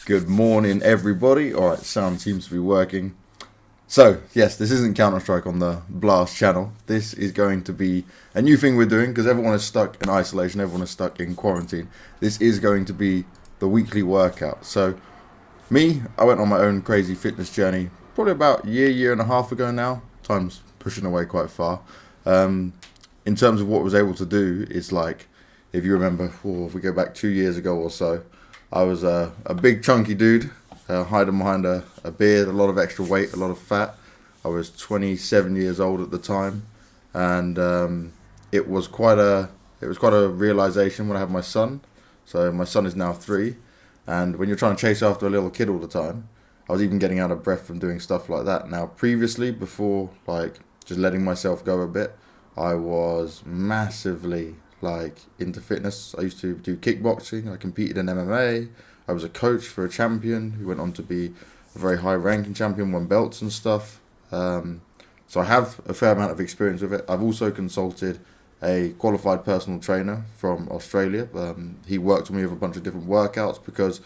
Good morning, everybody. All right, sound seems to be working. So, yes, this isn't Counter-Strike on the Blast channel. This is going to be a new thing we're doing because everyone is stuck in isolation. Everyone is stuck in quarantine. This is going to be the weekly workout. So, I went on my own crazy fitness journey probably about a year and a half ago now. Time's pushing away quite far. In terms of what I was able to do, it's like, if you remember, if we go back 2 years ago or so, I was a big chunky dude, hiding behind a beard, a lot of extra weight, a lot of fat. I was 27 years old at the time, and it was quite a realization when I had my son. So my son is now 3, and when you're trying to chase after a little kid all the time, I was even getting out of breath from doing stuff like that. Now, previously, before like just letting myself go a bit, I was massively into fitness. I used to do kickboxing. I competed in MMA. I was a coach for a champion who went on to be a very high ranking champion, won belts and stuff. So I have a fair amount of experience with it. I've also consulted a qualified personal trainer from Australia. He worked with me with a bunch of different workouts because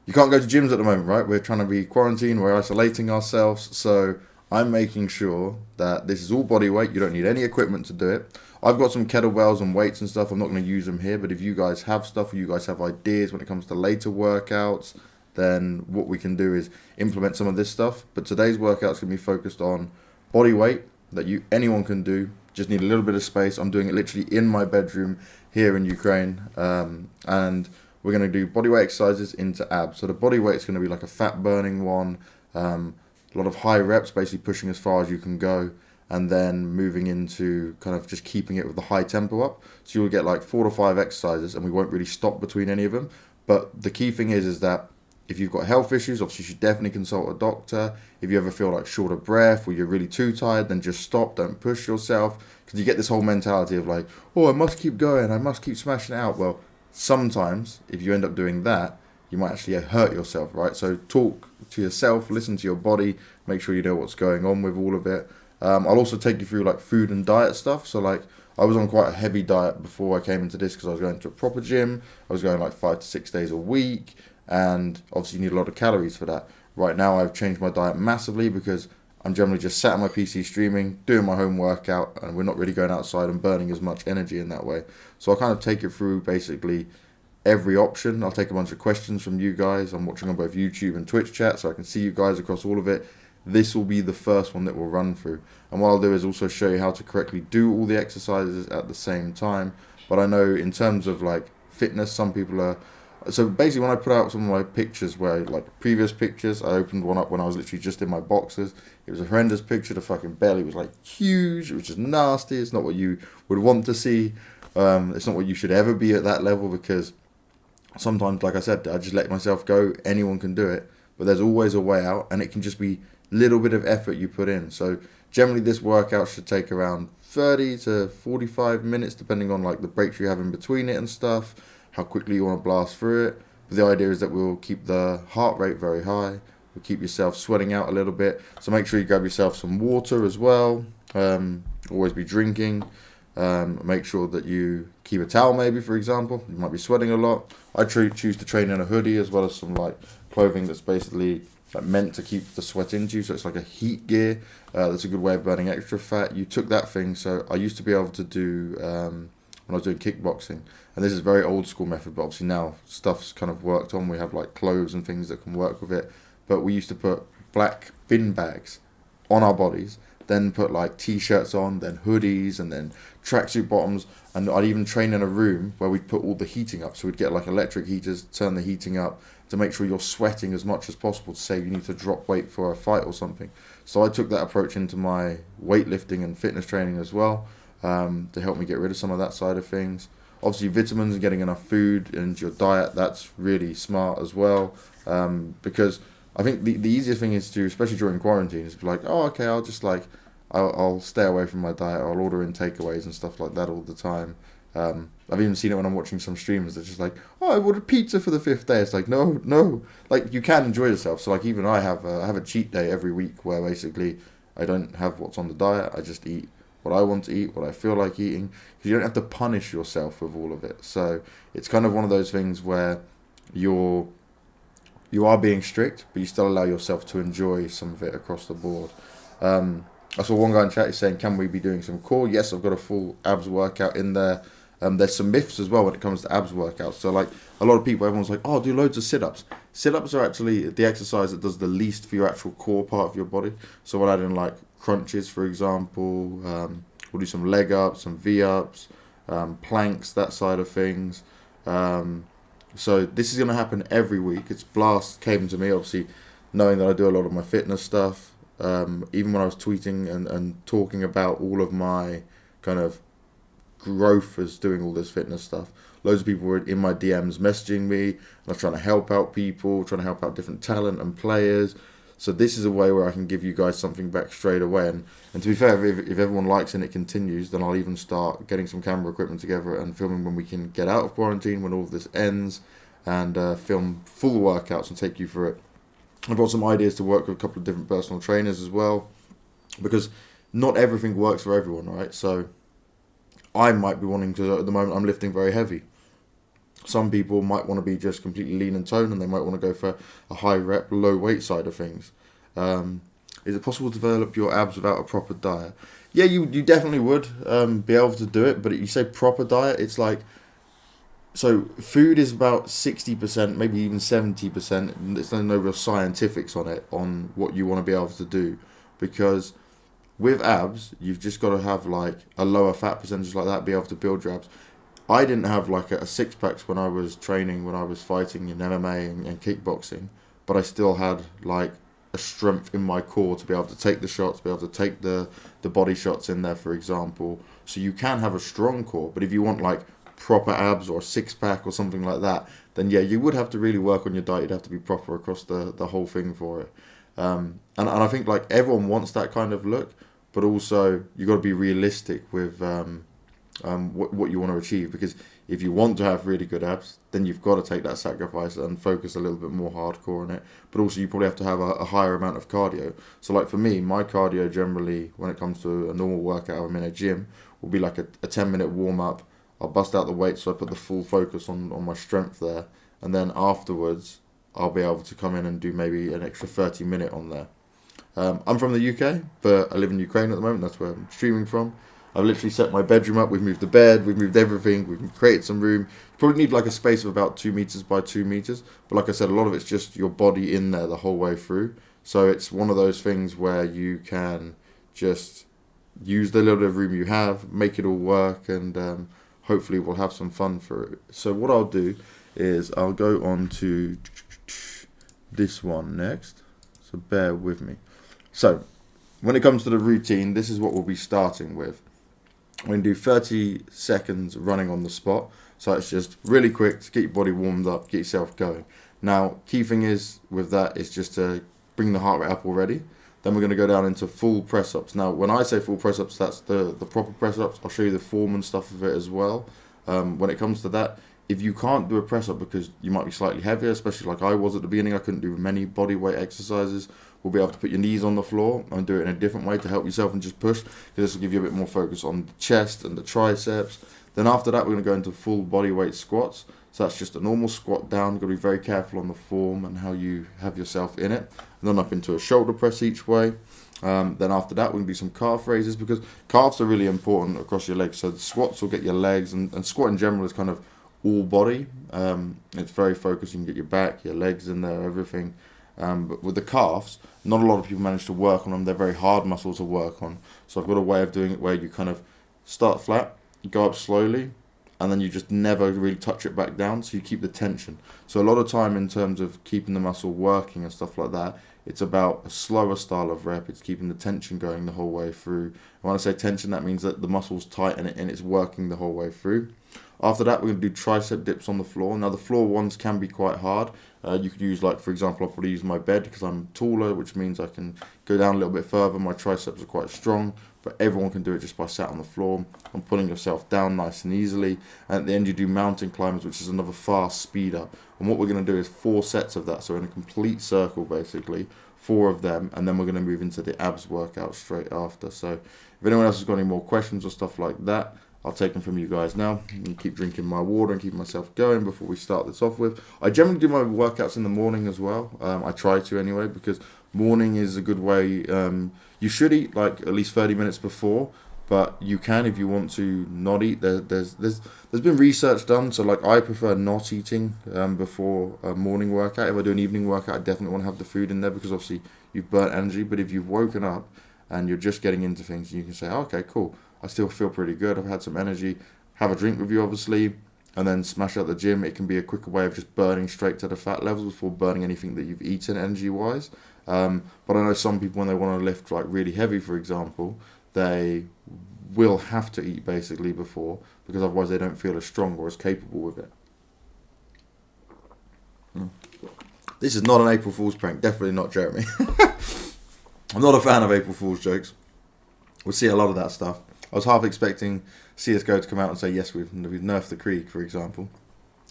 you can't go to gyms at the moment, right? We're trying to be quarantined. We're isolating ourselves. So I'm making sure that this is all body weight. You don't need any equipment to do it. I've got some kettlebells and weights and stuff. I'm not going to use them here, but if you guys have stuff, or you guys have ideas when it comes to later workouts, then what we can do is implement some of this stuff. But today's workout's going to be focused on body weight that anyone can do. Just need a little bit of space. I'm doing it literally in my bedroom here in Ukraine, and we're going to do body weight exercises into abs. So the body weight is going to be like a fat burning one, a lot of high reps, basically pushing as far as you can go, and then moving into kind of just keeping it with the high tempo up. So you'll get like 4 to 5 exercises, and we won't really stop between any of them. But the key thing is that if you've got health issues, obviously you should definitely consult a doctor. If you ever feel like short of breath or you're really too tired, then just stop, don't push yourself. Because you get this whole mentality of like, oh, I must keep going, I must keep smashing it out. Well, sometimes if you end up doing that, you might actually hurt yourself, right? So talk to yourself, listen to your body, make sure you know what's going on with all of it. I'll also take you through like food and diet stuff. So like I was on quite a heavy diet before I came into this because I was going to a proper gym. I was going like 5 to 6 days a week, and obviously you need a lot of calories for that. Right now I've changed my diet massively because I'm generally just sat on my PC streaming, doing my home workout, and we're not really going outside and burning as much energy in that way. So I'll kind of take it through basically every option. I'll take a bunch of questions from you guys. I'm watching on both YouTube and Twitch chat, so I can see you guys across all of it. This will be the first one that we'll run through. And what I'll do is also show you how to correctly do all the exercises at the same time. But I know in terms of like fitness, some people are... So basically when I put out some of my pictures where like previous pictures, I opened one up when I was literally just in my boxers. It was a horrendous picture. The fucking belly was like huge. It was just nasty. It's not what you would want to see. It's not what you should ever be at that level, because sometimes, like I said, I just let myself go. Anyone can do it. But there's always a way out, and it can just be little bit of effort you put in. So generally this workout should take around 30 to 45 minutes depending on like the breaks you have in between it and stuff, how quickly you want to blast through it. But the idea is that we'll keep the heart rate very high, we'll keep yourself sweating out a little bit, so make sure you grab yourself some water as well. Always be drinking. Make sure that you keep a towel, maybe, for example. You might be sweating a lot. I choose to train in a hoodie as well as some like clothing that's basically like meant to keep the sweat into you, so it's like a heat gear. That's a good way of burning extra fat. You took that thing. So I used to be able to do when I was doing kickboxing, and this is a very old school method, but obviously now stuff's kind of worked on. We have like clothes and things that can work with it, but we used to put black bin bags on our bodies, then put like t-shirts on, then hoodies, and then tracksuit bottoms. And I'd even train in a room where we'd put all the heating up. So we'd get like electric heaters, turn the heating up to make sure you're sweating as much as possible to save you need to drop weight for a fight or something. So I took that approach into my weightlifting and fitness training as well, to help me get rid of some of that side of things. Obviously vitamins and getting enough food into your diet, that's really smart as well, because I think the easiest thing is to, especially during quarantine, is to be like, oh, okay, I'll stay away from my diet. I'll order in takeaways and stuff like that all the time. I've even seen it when I'm watching some streamers. They're just like, oh, I ordered pizza for the 5th day. It's like, no. Like, you can enjoy yourself. So, like, even I have a cheat day every week where basically I don't have what's on the diet. I just eat what I want to eat, what I feel like eating. Because you don't have to punish yourself with all of it. So, it's kind of one of those things where you're you are being strict, but you still allow yourself to enjoy some of it across the board. I saw one guy in chat is saying, can we be doing some core? Yes, I've got a full abs workout in there. There's some myths as well when it comes to abs workouts. So like a lot of people, everyone's like, oh, do loads of sit-ups. Sit-ups are actually the exercise that does the least for your actual core part of your body. So we'll add in like crunches, for example. We'll do some leg ups, some V-ups, planks, that side of things. So this is going to happen every week. It's Blast came to me, obviously, knowing that I do a lot of my fitness stuff. Even when I was tweeting and talking about all of my kind of growth as doing all this fitness stuff, loads of people were in my DMs messaging me, and I was trying to help out people, trying to help out different talent and players. So this is a way where I can give you guys something back straight away. And to be fair, if everyone likes and it continues, then I'll even start getting some camera equipment together and filming when we can get out of quarantine, when all of this ends, and film full workouts and take you through it. I've got some ideas to work with a couple of different personal trainers as well, because not everything works for everyone, right? So I might be wanting to, at the moment I'm lifting very heavy. Some people might want to be just completely lean and toned, and they might want to go for a high rep, low weight side of things. Is it possible to develop your abs without a proper diet? Yeah, you definitely would be able to do it, but you say proper diet, it's like, so food is about 60%, maybe even 70%. There's no real scientifics on it, on what you want to be able to do, because with abs, you've just got to have like a lower fat percentage like that, be able to build your abs. I didn't have like a six-packs when I was training, when I was fighting in MMA and kickboxing, but I still had like a strength in my core to be able to take the shots, be able to take the body shots in there, for example. So you can have a strong core, but if you want like proper abs or a six-pack or something like that, then yeah, you would have to really work on your diet. You'd have to be proper across the whole thing for it. And I think like everyone wants that kind of look, but also you got to be realistic with what you want to achieve, because if you want to have really good abs, then you've got to take that sacrifice and focus a little bit more hardcore on it. But also you probably have to have a higher amount of cardio. So like for me, my cardio generally, when it comes to a normal workout, I'm in a gym, will be like a 10-minute warm-up. I'll bust out the weights, so I put the full focus on my strength there, and then afterwards I'll be able to come in and do maybe an extra 30-minute on there. I'm from the UK, but I live in Ukraine at the moment. That's where I'm streaming from. I've literally set my bedroom up. We've moved the bed. We've moved everything. We've created some room. You probably need like a space of about 2 meters by 2 meters. But like I said, a lot of it's just your body in there the whole way through. So it's one of those things where you can just use the little bit of room you have, make it all work, and hopefully we'll have some fun for it. So what I'll do is I'll go on to this one next. So bear with me. So when it comes to the routine, this is what we'll be starting with. We're going to do 30 seconds running on the spot. So it's just really quick to get your body warmed up, get yourself going. Now, key thing is with that is just to bring the heart rate up already. Then we're going to go down into full press-ups. Now, when I say full press-ups, that's the proper press-ups. I'll show you the form and stuff of it as well. When it comes to that, if you can't do a press-up because you might be slightly heavier, especially like I was at the beginning, I couldn't do many body weight exercises, we'll be able to put your knees on the floor and do it in a different way to help yourself and just push. This will give you a bit more focus on the chest and the triceps. Then after that, we're going to go into full body weight squats. So that's just a normal squat down. You've got to be very careful on the form and how you have yourself in it. And then up into a shoulder press each way. Then after that, we're going to do some calf raises, because calves are really important across your legs. So the squats will get your legs, and squat in general is kind of all body. It's very focused. You can get your back, your legs in there, everything. But with the calves, not a lot of people manage to work on them. They're very hard muscles to work on. So I've got a way of doing it where you kind of start flat, go up slowly, and then you just never really touch it back down, so you keep the tension. So a lot of time in terms of keeping the muscle working and stuff like that, it's about a slower style of rep. It's keeping the tension going the whole way through. And when I say tension, that means that the muscle's tight and it's working the whole way through. After that, we're going to do tricep dips on the floor. Now, the floor ones can be quite hard. You could use, like, for example, I'll probably use my bed because I'm taller, which means I can go down a little bit further. My triceps are quite strong, but everyone can do it just by sat on the floor and pulling yourself down nice and easily. And at the end, you do mountain climbers, which is another fast speed up. And what we're going to do is 4 sets of that, so in a complete circle, basically, 4 of them, and then we're going to move into the abs workout straight after. So if anyone else has got any more questions or stuff like that, I'll take them from you guys now. And keep drinking my water and keep myself going before we start this off with. I generally do my workouts in the morning as well. I try to anyway, because morning is a good way. You should eat like at least 30 minutes before, but you can, if you want to, not eat. There's been research done, so like I prefer not eating before a morning workout. If I do an evening workout, I definitely want to have the food in there, because obviously you've burnt energy. But if you've woken up and you're just getting into things, you can say, oh, okay, cool, I still feel pretty good, I've had some energy, have a drink with you obviously, and then smash out the gym. It can be a quicker way of just burning straight to the fat levels before burning anything that you've eaten energy wise. But I know some people, when they want to lift like really heavy, for example, they will have to eat basically before, because otherwise they don't feel as strong or as capable with it. This is not an April Fool's prank, definitely not, Jeremy. I'm not a fan of April Fool's jokes. We'll see a lot of that stuff. I was half expecting CSGO to come out and say, yes, we've nerfed the Krieg, for example.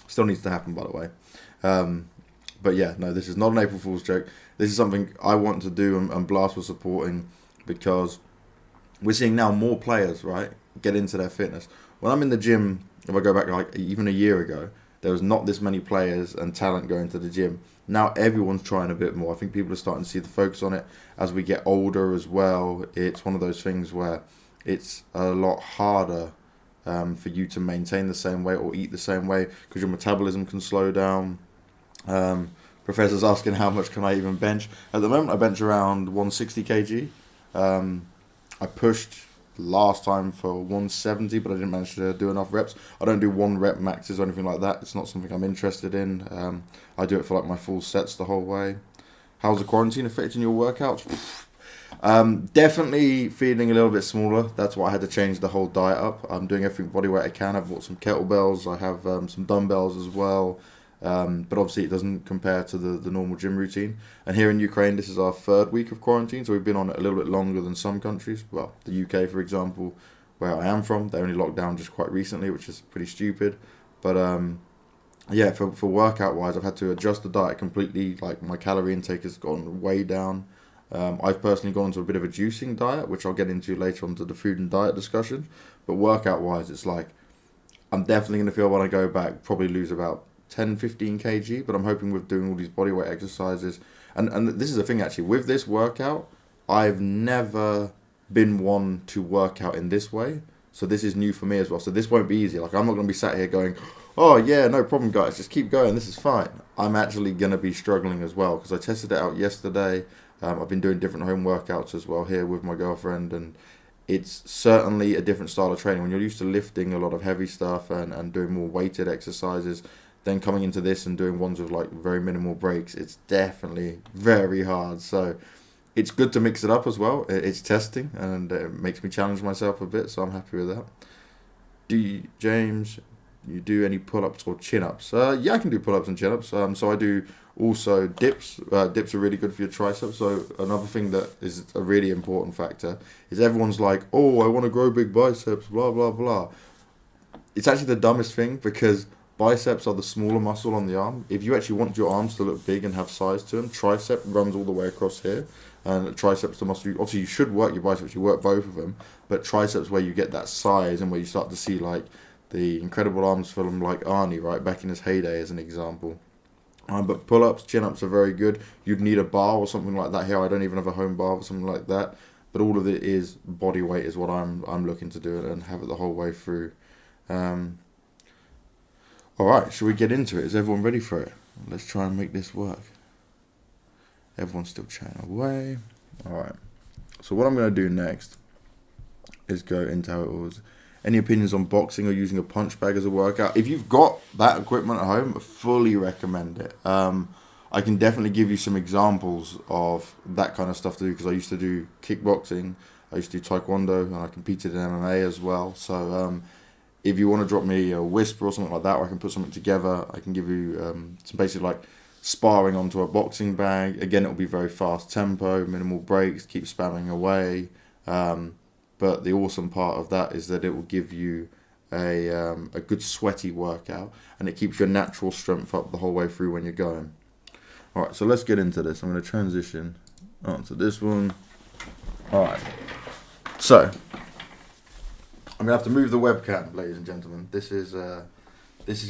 Still needs to happen, by the way. But yeah, no, this is not an April Fool's joke. This is something I want to do, and Blast was supporting, because we're seeing now more players, right, get into their fitness. When I'm in the gym, if I go back like even a year ago, there was not this many players and talent going to the gym. Now everyone's trying a bit more. I think people are starting to see the focus on it as we get older as well. It's one of those things where it's a lot harder for you to maintain the same weight or eat the same way, because your metabolism can slow down. Professor's asking how much can I even bench. At the moment I bench around 160 kg. I pushed last time for 170, but I didn't manage to do enough reps. I don't do 1 rep maxes or anything like that. It's not something I'm interested in. I do it for like my full sets the whole way. How's the quarantine affecting your workouts? Definitely feeling a little bit smaller. That's why I had to change the whole diet up. I'm doing everything body weight I can. I've bought some kettlebells. I have some dumbbells as well. But obviously it doesn't compare to the normal gym routine. And here in Ukraine, this is our 3rd week of quarantine, so we've been on it a little bit longer than some countries. Well, the UK, for example, where I am from, they only locked down just quite recently, which is pretty stupid. But yeah, for workout wise, I've had to adjust the diet completely. Like my calorie intake has gone way down. I've personally gone into a bit of a juicing diet, which I'll get into later on to the food and diet discussion. But workout wise, it's like I'm definitely going to feel when I go back, probably lose about 10-15 kg, but I'm hoping with doing all these bodyweight exercises, and this is the thing actually, with this workout, I've never been one to work out in this way, so this is new for me as well, so this won't be easy. Like I'm not going to be sat here going, oh yeah, no problem guys, just keep going, this is fine. I'm actually going to be struggling as well, because I tested it out yesterday. I've been doing different home workouts as well here with my girlfriend, and it's certainly a different style of training. When you're used to lifting a lot of heavy stuff and doing more weighted exercises, then coming into this and doing ones with like very minimal breaks, it's definitely very hard. So it's good to mix it up as well. It's testing, and it makes me challenge myself a bit, so I'm happy with that. James, you do any pull-ups or chin-ups? Yeah, I can do pull-ups and chin-ups. So I do also dips. Dips are really good for your triceps. So another thing that is a really important factor is everyone's like, oh, I want to grow big biceps, blah, blah, blah. It's actually the dumbest thing, because biceps are the smaller muscle on the arm. If you actually want your arms to look big and have size to them, tricep runs all the way across here. And triceps, the muscle, obviously you should work your biceps, you work both of them. But triceps where you get that size and where you start to see like the Incredible Arms film like Arnie, right, back in his heyday as an example. But pull-ups, chin-ups are very good. You'd need a bar or something like that here. I don't even have a home bar or something like that. But all of it is body weight is what I'm looking to do and have it the whole way through. Alright, should we get into it? Is everyone ready for it? Let's try and make this work. Everyone's still chatting away. Alright, so what I'm going to do next is go into how it was. Any opinions on boxing or using a punch bag as a workout? If you've got that equipment at home, I fully recommend it. I can definitely give you some examples of that kind of stuff to do, because I used to do kickboxing, I used to do taekwondo, and I competed in MMA as well. So if you want to drop me a whisper or something like that, or I can put something together, I can give you some basic like sparring onto a boxing bag. Again, it'll be very fast tempo, minimal breaks, keep spamming away. But the awesome part of that is that it will give you a good sweaty workout, and it keeps your natural strength up the whole way through when you're going. Alright, so let's get into this. I'm going to transition onto this one. Alright, so I'm gonna have to move the webcam, ladies and gentlemen. This is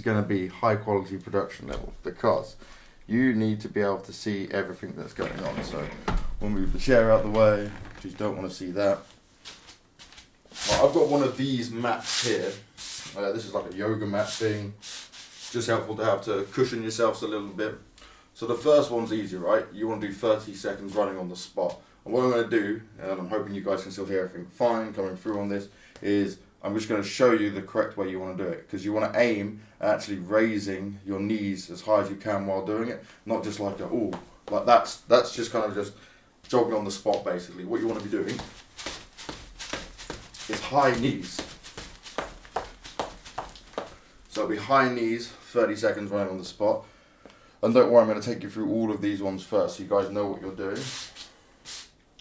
going to be high quality production level because you need to be able to see everything that's going on. So we'll move the chair out the way. You don't want to see that. Well, I've got one of these mats here. This is like a yoga mat thing. Just helpful to have to cushion yourselves a little bit. So the first one's easy, right? You want to do 30 seconds running on the spot. And what I'm going to do, and I'm hoping you guys can still hear everything fine coming through on this, is I'm just going to show you the correct way you want to do it. Because you want to aim at actually raising your knees as high as you can while doing it. Not just like a, ooh, like that's just kind of just jogging on the spot basically. What you want to be doing is high knees. So it'll be high knees, 30 seconds running on the spot. And don't worry, I'm going to take you through all of these ones first so you guys know what you're doing.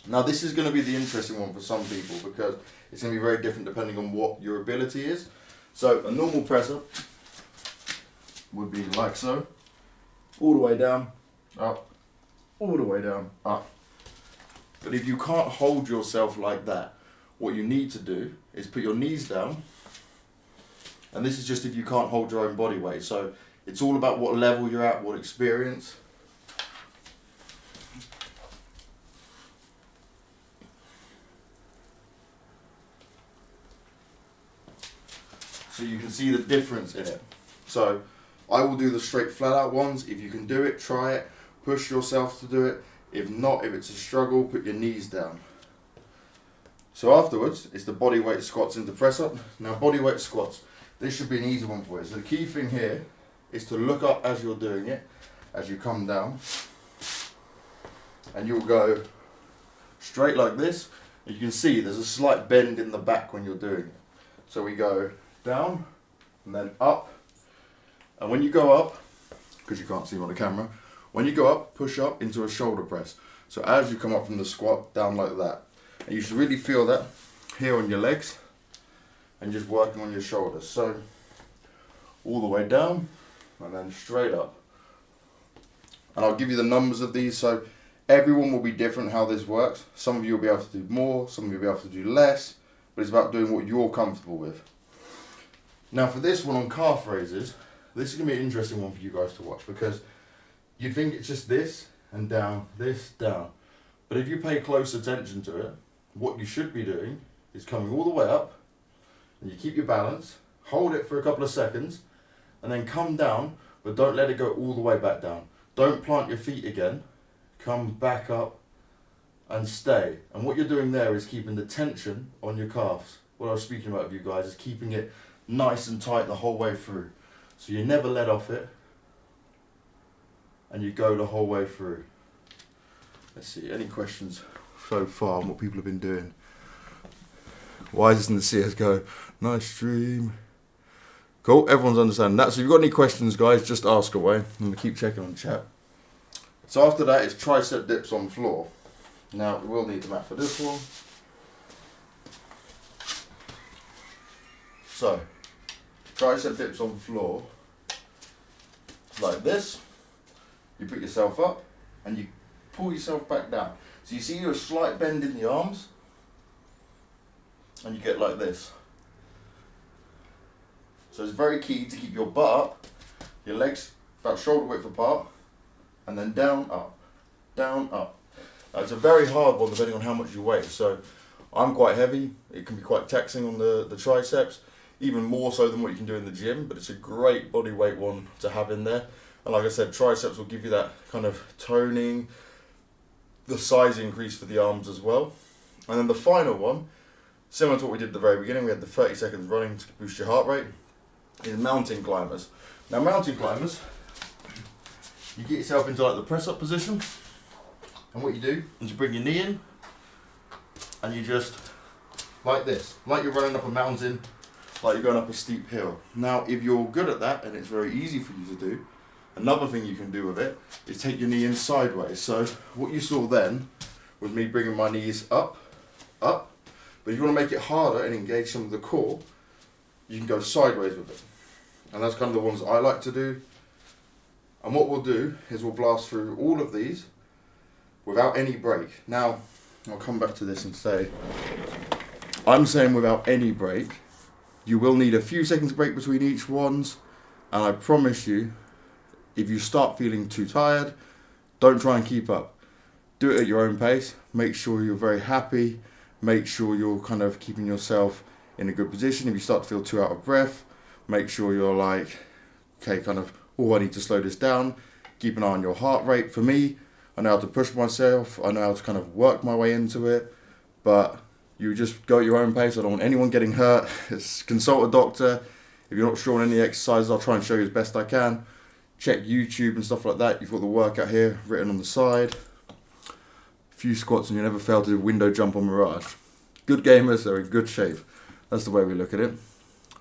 Now this is going to be the interesting one for some people because it's going to be very different depending on what your ability is. So a normal press up would be like so. All the way down, up, all the way down, up. But if you can't hold yourself like that, what you need to do is put your knees down. And this is just if you can't hold your own body weight. So it's all about what level you're at, what experience. So you can see the difference in it. So I will do the straight flat out ones. If you can do it, try it. Push yourself to do it. If not, if it's a struggle, put your knees down. So afterwards, it's the body weight squats into press up. Now body weight squats, this should be an easy one for you. So the key thing here is to look up as you're doing it, as you come down. And you'll go straight like this. You can see there's a slight bend in the back when you're doing it. So we go down and then up. And when you go up, because you can't see me on the camera, when you go up, push up into a shoulder press. So as you come up from the squat, down like that. And you should really feel that here on your legs and just working on your shoulders. So all the way down and then straight up. And I'll give you the numbers of these. So everyone will be different how this works. Some of you will be able to do more, some of you will be able to do less, but it's about doing what you're comfortable with. Now for this one on calf raises, this is going to be an interesting one for you guys to watch because you'd think it's just this and down, this, down. But if you pay close attention to it, what you should be doing is coming all the way up and you keep your balance, hold it for a couple of seconds and then come down, but don't let it go all the way back down. Don't plant your feet again, come back up and stay. And what you're doing there is keeping the tension on your calves. What I was speaking about with you guys is keeping it nice and tight the whole way through. So you never let off it and you go the whole way through. Let's see, any questions so far on what people have been doing? Why doesn't the CSGO? Nice stream. Cool, everyone's understanding that. So if you've got any questions, guys, just ask away. I'm going to keep checking on chat. So after that, it's tricep dips on floor. Now, we will need the mat for this one. So, tricep dips on floor. Like this. You put yourself up and you pull yourself back down. So you see a slight bend in the arms. And you get like this. So it's very key to keep your butt up, your legs about shoulder width apart, and then down, up, down, up. Now it's a very hard one depending on how much you weigh. So I'm quite heavy. It can be quite taxing on the triceps, even more so than what you can do in the gym, but it's a great body weight one to have in there. And like I said, triceps will give you that kind of toning, the size increase for the arms as well. And then the final one, similar to what we did at the very beginning, we had the 30 seconds running to boost your heart rate, is mountain climbers. Now mountain climbers, you get yourself into like the press up position, and what you do is you bring your knee in, and you just, like this, like you're running up a mountain, like you're going up a steep hill. Now if you're good at that, and it's very easy for you to do, another thing you can do with it is take your knee in sideways. So what you saw then was me bringing my knees up, up, but if you want to make it harder and engage some of the core, you can go sideways with it. And that's kind of the ones I like to do. And what we'll do is we'll blast through all of these without any break. Now, I'll come back to this and say, I'm saying without any break You will need a few seconds break between each ones, and I promise you, if you start feeling too tired, don't try and keep up. Do it at your own pace. Make sure you're very happy. Make sure you're kind of keeping yourself in a good position. If you start to feel too out of breath, make sure you're like, okay, kind of, oh, I need to slow this down. Keep an eye on your heart rate. For me, I know how to push myself. I know how to kind of work my way into it. But you just go at your own pace. I don't want anyone getting hurt. Consult a doctor. If you're not sure on any exercises, I'll try and show you as best I can. Check YouTube and stuff like that. You've got the workout here written on the side. A few squats and you never fail to do window jump on Mirage. Good gamers, they're in good shape. That's the way we look at it.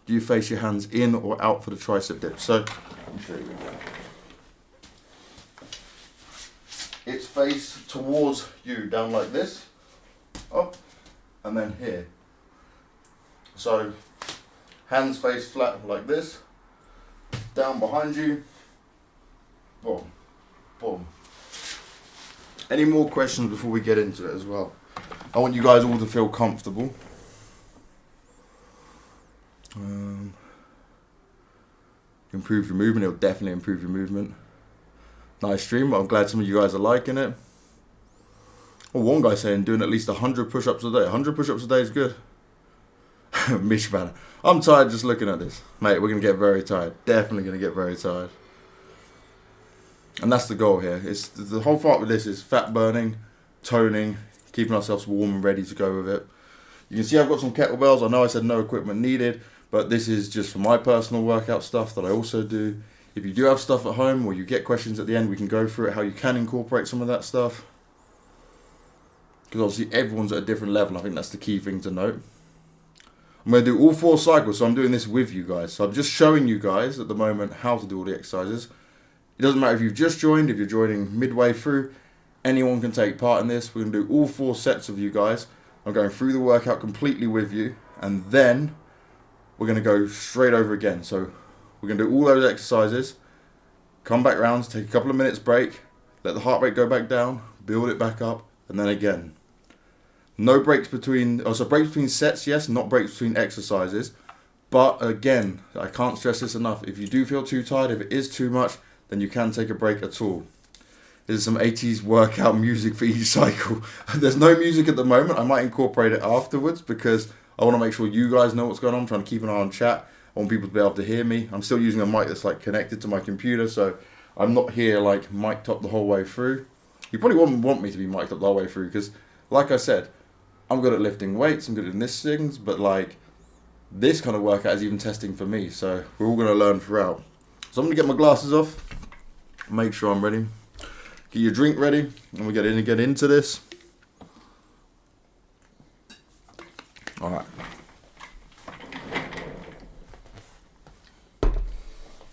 Do you face your hands in or out for the tricep dip? So, let me show you again. It's face towards you, down like this, up, and then here. So, hands face flat like this, down behind you, boom, boom. Any more questions before we get into it as well? I want you guys all to feel comfortable. Improve your movement, it'll definitely improve your movement. Nice stream, but I'm glad some of you guys are liking it. Well, one guy saying doing at least 100 push-ups a day. 100 push-ups a day is good. Mishman, I'm tired just looking at this. Mate, we're going to get very tired. Definitely going to get very tired. And that's the goal here. It's the whole part with this is fat burning, toning, keeping ourselves warm and ready to go with it. You can see I've got some kettlebells. I know I said no equipment needed, but this is just for my personal workout stuff that I also do. If you do have stuff at home or you get questions at the end, we can go through it, how you can incorporate some of that stuff. Because obviously everyone's at a different level. I think that's the key thing to note. I'm going to do all 4 cycles, so I'm doing this with you guys. So I'm just showing you guys at the moment how to do all the exercises. It doesn't matter if you've just joined, if you're joining midway through, anyone can take part in this. We're going to do all 4 sets of you guys. I'm going through the workout completely with you, and then we're going to go straight over again. So we're going to do all those exercises, come back round, take a couple of minutes break, let the heart rate go back down, build it back up, and then again. No breaks between, so breaks between sets, yes, not breaks between exercises. But again, I can't stress this enough. If you do feel too tired, if it is too much, then you can take a break at all. This is some 80s workout music for each cycle. There's no music at the moment. I might incorporate it afterwards because I want to make sure you guys know what's going on. I'm trying to keep an eye on chat. I want people to be able to hear me. I'm still using a mic that's like connected to my computer, so I'm not here like mic'd up the whole way through. You probably wouldn't want me to be mic'd up the whole way through because, like I said, I'm good at lifting weights, I'm good at this things, but like this kind of workout is even testing for me, so we're all going to learn throughout. So I'm going to get my glasses off, make sure I'm ready. Get your drink ready, and we get into this. All right.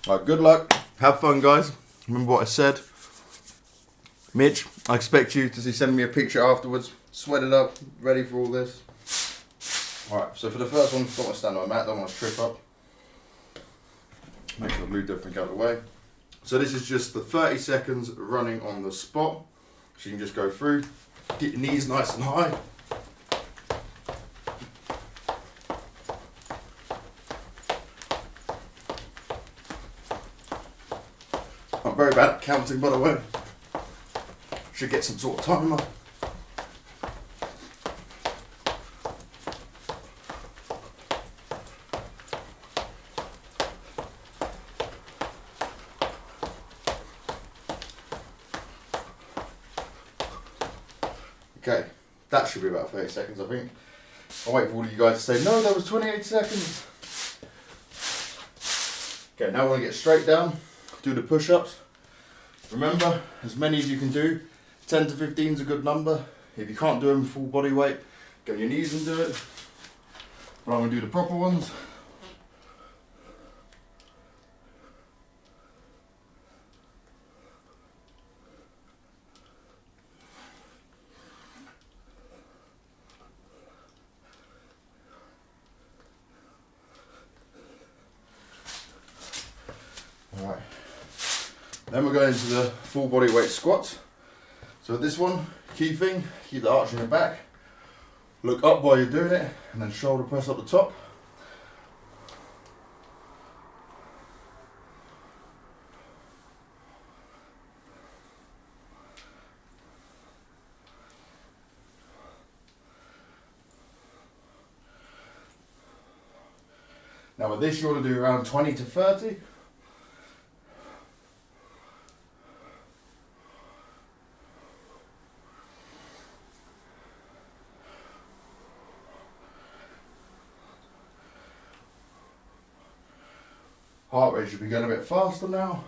All right, good luck. Have fun, guys. Remember what I said. Mitch, I expect you to send me a picture afterwards. Sweat it up, ready for all this. Alright, so for the first one, don't want to stand on my mat, don't want to trip up. Make sure I move everything out of the way. So this is just the 30 seconds running on the spot. So you can just go through, get your knees nice and high. I'm very bad at counting, by the way. Should get some sort of timer. Okay, that should be about 30 seconds, I think. I'll wait for all of you guys to say, no, that was 28 seconds. Okay, now we're going to get straight down, do the push-ups. Remember, as many as you can do. 10 to 15 is a good number. If you can't do them full body weight, go on your knees and do it. But I'm going to do the proper ones. Alright. Then we're going into the full body weight squats. So this one, key thing, keep the arch in your back. Look up while you're doing it, and then shoulder press up the top. Now with this you want to do around 20 to 30. Heart rate should be going a bit faster now.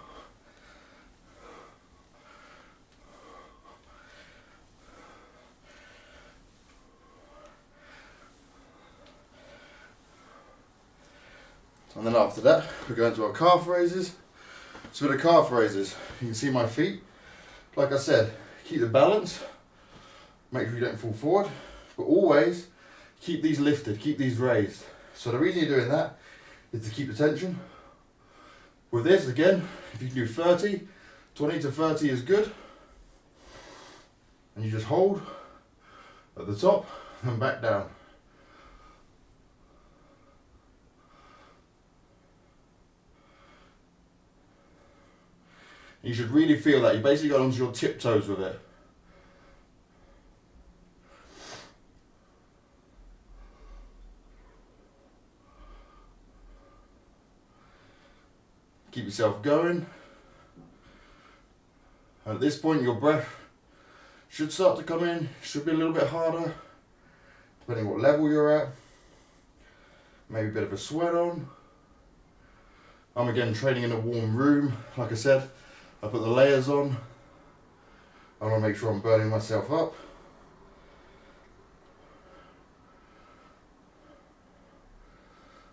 And then after that, we're going to our calf raises. So with the calf raises, you can see my feet. Like I said, keep the balance. Make sure you don't fall forward. But always keep these lifted, keep these raised. So the reason you're doing that is to keep the tension. With this, again, if you can do 30, 20 to 30 is good. And you just hold at the top and back down. You should really feel that. You basically got onto your tiptoes with it. Keep yourself going. And at this point, your breath should start to come in. Should be a little bit harder, depending what level you're at. Maybe a bit of a sweat on. I'm again training in a warm room. Like I said, I put the layers on. I want to make sure I'm burning myself up.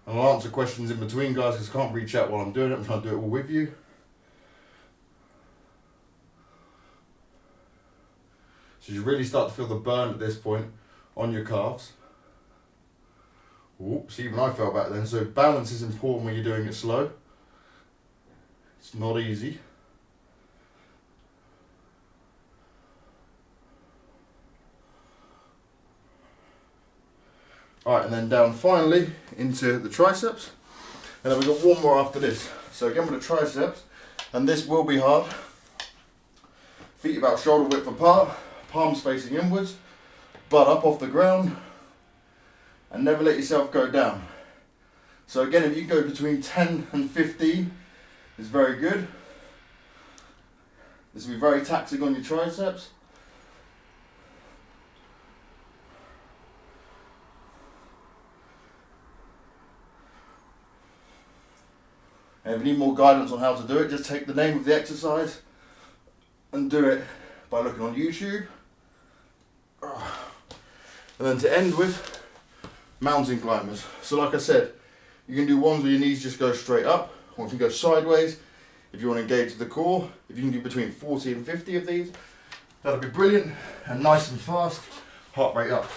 And I'll answer questions in between, guys, because I can't reach out while I'm doing it. I'm trying to do it all with you. So you really start to feel the burn at this point on your calves. Oops, even I felt back then. So balance is important when you're doing it slow. It's not easy. Alright, and then down finally into the triceps. And then we've got one more after this. So again with the triceps, and this will be hard. Feet about shoulder width apart, palms facing inwards, butt up off the ground, and never let yourself go down. So again, if you go between 10 and 15, it's very good. This will be very taxing on your triceps. And if you need more guidance on how to do it, just take the name of the exercise and do it by looking on YouTube. And then to end with, mountain climbers. So like I said, you can do ones where your knees just go straight up, or you can go sideways if you want to engage the core. If you can do between 40 and 50 of these, that'll be brilliant and nice and fast, heart rate up.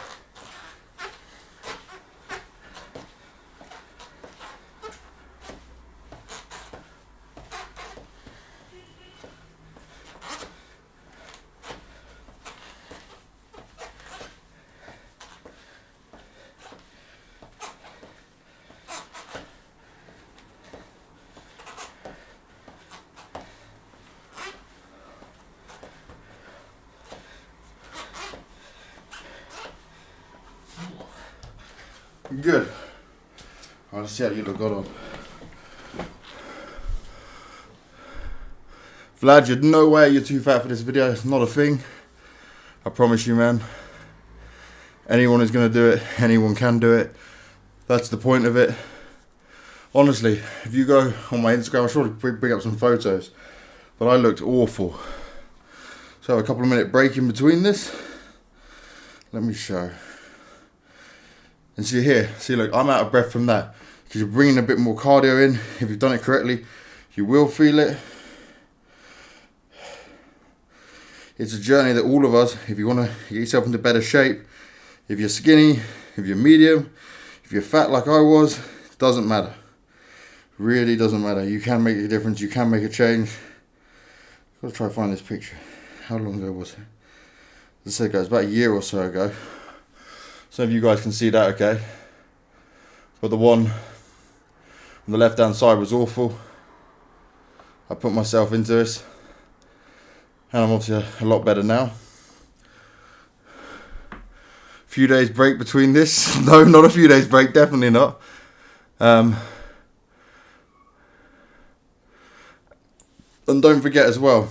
Good. Let's see how you look on. Vlad, you're no way you're too fat for this video. It's not a thing. I promise you, man. Anyone is going to do it. Anyone can do it. That's the point of it. Honestly, if you go on my Instagram, I'll surely bring up some photos. But I looked awful. So have a couple of minute break in between this. Let me show. And see here, see look, I'm out of breath from that. Because you're bringing a bit more cardio in. If you've done it correctly, you will feel it. It's a journey that all of us, if you want to get yourself into better shape, if you're skinny, if you're medium, if you're fat like I was, doesn't matter. Really doesn't matter. You can make a difference, you can make a change. I've got to try to find this picture. How long ago was it? As I said, guys, about a year or so ago. Some of you guys can see that, okay? But the one on the left hand side was awful. I put myself into this. And I'm obviously a lot better now. Few days break between this. No, not a few days break, definitely not. And don't forget as well,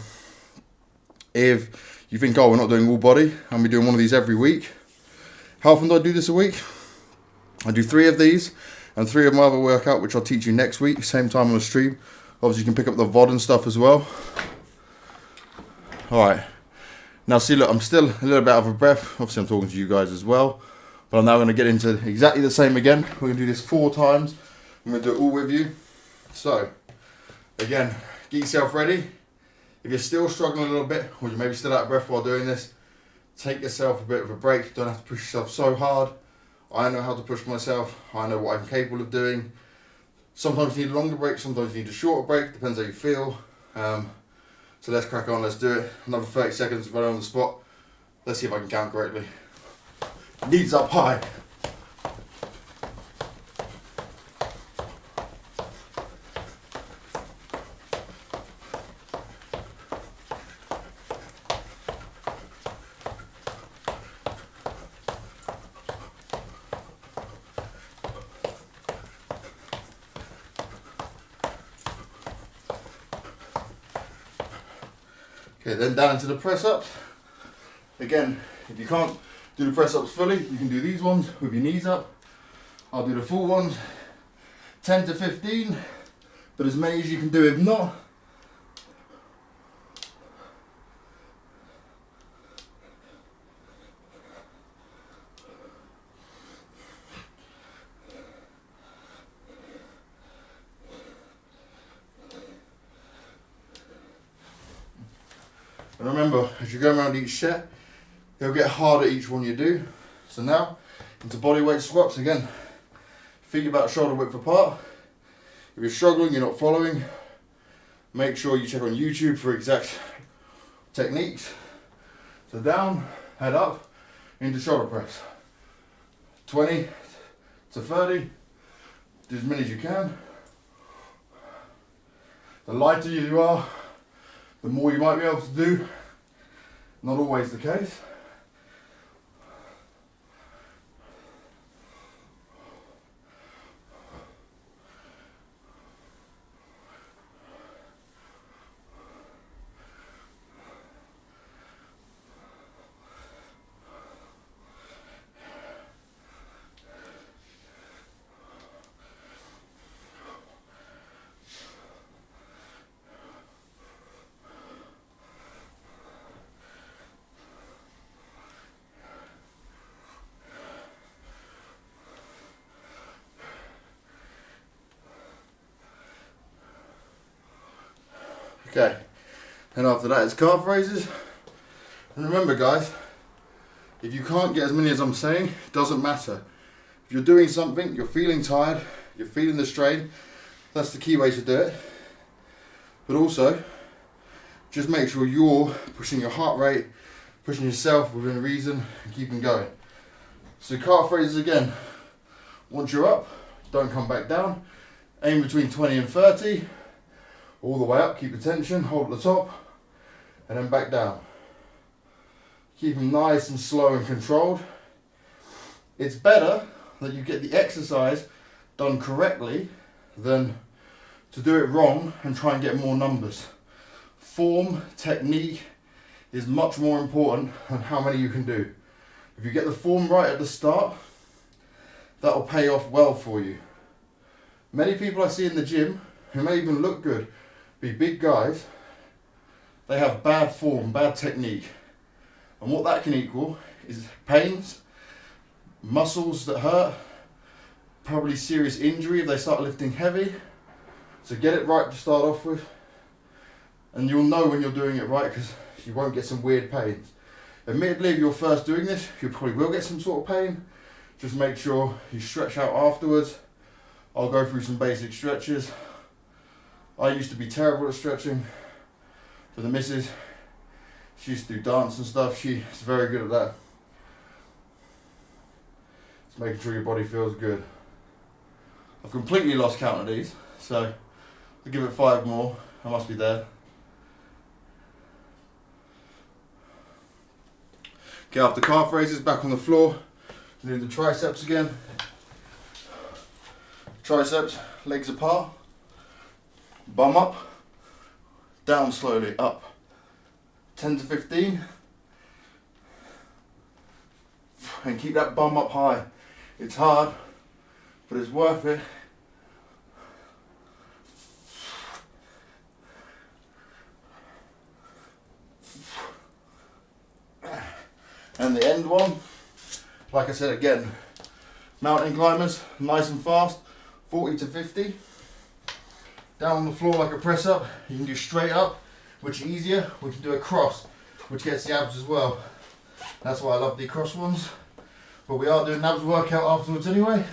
if you think, oh, we're not doing all body, and we're doing one of these every week, how often do I do this a week? I do 3 of these, and 3 of my other workout, which I'll teach you next week, same time on the stream. Obviously, you can pick up the VOD and stuff as well. Alright, now see, look, I'm still a little bit out of breath. Obviously, I'm talking to you guys as well. But I'm now going to get into exactly the same again. We're going to do this 4 times. I'm going to do it all with you. So, again, get yourself ready. If you're still struggling a little bit, or you're maybe still out of breath while doing this, take yourself a bit of a break. You don't have to push yourself so hard. I know how to push myself. I know what I'm capable of doing. Sometimes you need a longer break, sometimes you need a shorter break. Depends how you feel. So let's crack on, let's do it. Another 30 seconds right on the spot. Let's see if I can count correctly. Knees up high. Okay, then down into the press ups. Again, if you can't do the press ups fully, you can do these ones with your knees up. I'll do the full ones, 10 to 15, but as many as you can do. If not, and remember, as you go around each set, it'll get harder each one you do. So now, into body weight squats again. Feet about shoulder width apart. If you're struggling, you're not following, make sure you check on YouTube for exact techniques. So down, head up, into shoulder press. 20 to 30, do as many as you can. The lighter you are, the more you might be able to do. Not always the case. Okay, and after that it's calf raises. And remember guys, if you can't get as many as I'm saying, it doesn't matter. If you're doing something, you're feeling tired, you're feeling the strain, that's the key way to do it. But also, just make sure you're pushing your heart rate, pushing yourself within reason, and keeping going. So calf raises again. Once you're up, don't come back down. Aim between 20 and 30. All the way up, keep the tension, hold at the top, and then back down. Keep them nice and slow and controlled. It's better that you get the exercise done correctly than to do it wrong and try and get more numbers. Form, technique is much more important than how many you can do. If you get the form right at the start, that will pay off well for you. Many people I see in the gym who may even look good, be big guys, they have bad form, bad technique. And what that can equal is pains, muscles that hurt, probably serious injury if they start lifting heavy. So get it right to start off with, and you'll know when you're doing it right because you won't get some weird pains. Admittedly, if you're first doing this, you probably will get some sort of pain. Just make sure you stretch out afterwards. I'll go through some basic stretches. I used to be terrible at stretching. For the missus, she used to do dance and stuff. She's very good at that. Just making sure your body feels good. I've completely lost count of these, so I'll give it 5 more. I must be there. Get off the calf raises, back on the floor. Do the triceps again. Triceps, legs apart. Bum up, down slowly, up. 10 to 15. And keep that bum up high. It's hard, but it's worth it. And the end one, like I said again, mountain climbers, nice and fast, 40 to 50. Down on the floor like a press up. You can do straight up, which is easier. We can do a cross, which gets the abs as well. That's why I love the cross ones. But we are doing an abs workout afterwards anyway.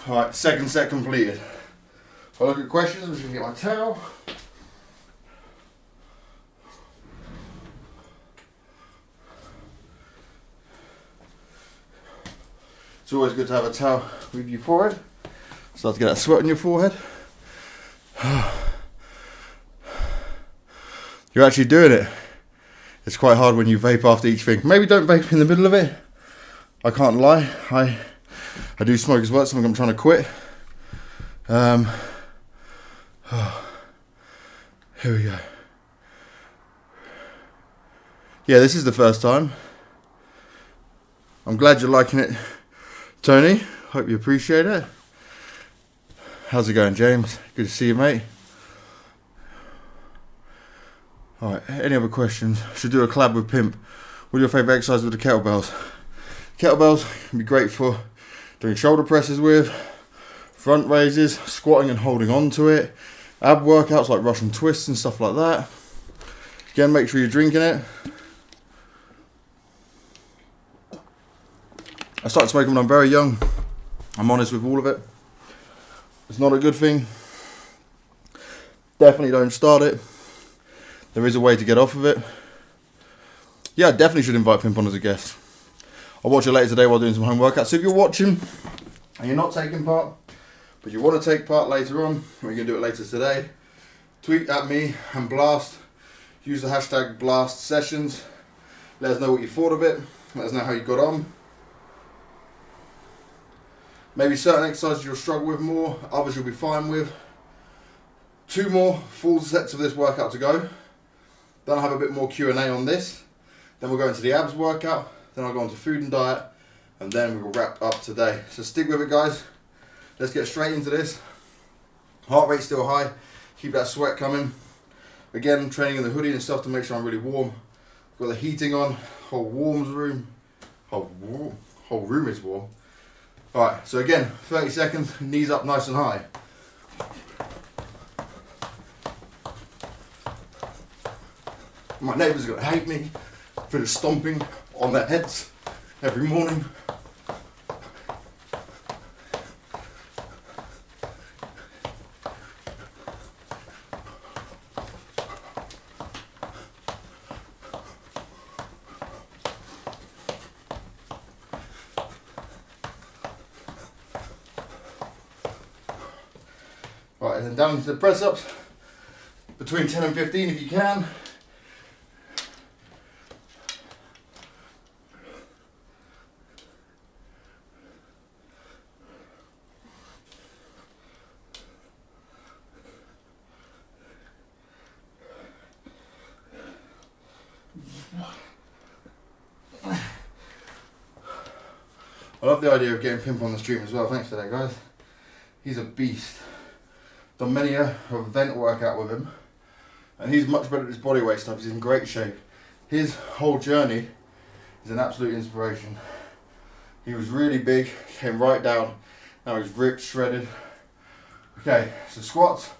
Alright, second set completed. I'll look at questions. I'm just going to get my towel. It's always good to have a towel with your forehead. Start to get that sweat on your forehead. You're actually doing it. It's quite hard when you vape after each thing. Maybe don't vape in the middle of it. I can't lie. I do smoke as well. It's something I'm trying to quit. Here we go. Yeah, this is the first time. I'm glad you're liking it, Tony. Hope you appreciate it. How's it going, James? Good to see you, mate. Alright, any other questions? Should do a collab with Pimp. What are your favourite exercises with the kettlebells? Kettlebells can be great for doing shoulder presses with, front raises, squatting and holding on to it, ab workouts like Russian twists and stuff like that. Again, make sure you're drinking it. I started smoking when I'm very young. I'm honest with all of it. It's not a good thing. Definitely don't start it. There is a way to get off of it. Yeah, I definitely should invite Pimp on as a guest. I'll watch it later today while doing some home workouts. So if you're watching and you're not taking part, but you want to take part later on, we're going to do it later today, tweet at me and Blast. Use the hashtag Blast Sessions. Let us know what you thought of it. Let us know how you got on. Maybe certain exercises you'll struggle with more, others you'll be fine with. 2 more full sets of this workout to go. Then I'll have a bit more Q&A on this. Then we'll go into the abs workout. Then I'll go on to food and diet. And then we'll wrap up today. So stick with it, guys. Let's get straight into this. Heart rate's still high. Keep that sweat coming. Again, I'm training in the hoodie and stuff to make sure I'm really warm. Got the heating on. Whole room is warm. Alright, so again, 30 seconds, knees up nice and high. My neighbours are going to hate me for the stomping on their heads every morning. Right, and then down into the press ups, between 10 and 15 if you can. I love the idea of getting Pimp on the stream as well. Thanks for that, guys. He's a beast. Done many a event workout with him, and he's much better at his bodyweight stuff. He's in great shape. His whole journey is an absolute inspiration. He was really big, came right down. Now he's ripped, shredded. Okay, so squats,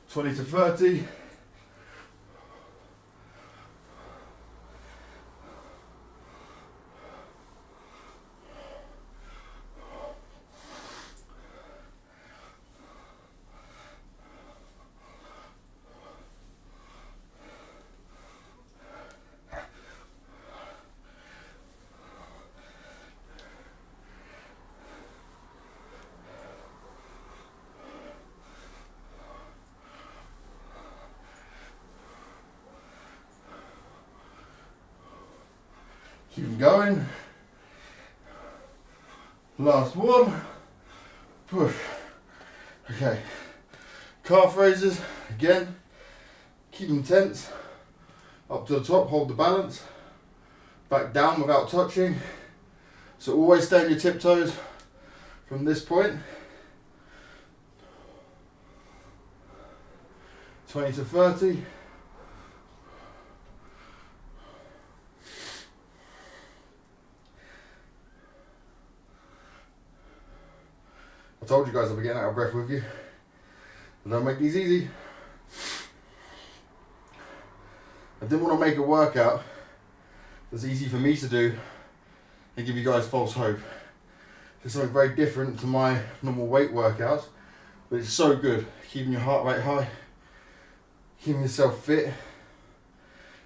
20 to 30. Keep them going. Last one. Push. Okay. Calf raises. Again. Keep them tense. Up to the top. Hold the balance. Back down without touching. So always stay on your tiptoes from this point. 20 to 30. I told you guys I'll be getting out of breath with you. I don't make these easy. I didn't want to make a workout that's easy for me to do and give you guys false hope. It's something very different to my normal weight workouts, but it's so good. Keeping your heart rate high, keeping yourself fit,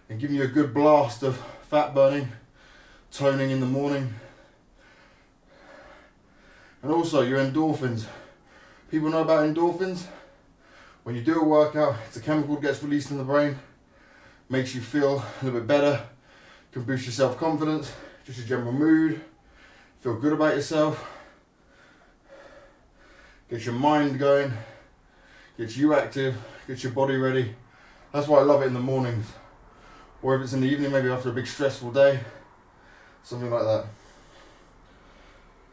and giving you a good blast of fat burning, toning in the morning. And also your endorphins. People know about endorphins. When you do a workout, it's a chemical that gets released in the brain, makes you feel a little bit better, can boost your self-confidence, just your general mood, feel good about yourself, gets your mind going, gets you active, gets your body ready. That's why I love it in the mornings. Or if it's in the evening, maybe after a big stressful day, something like that.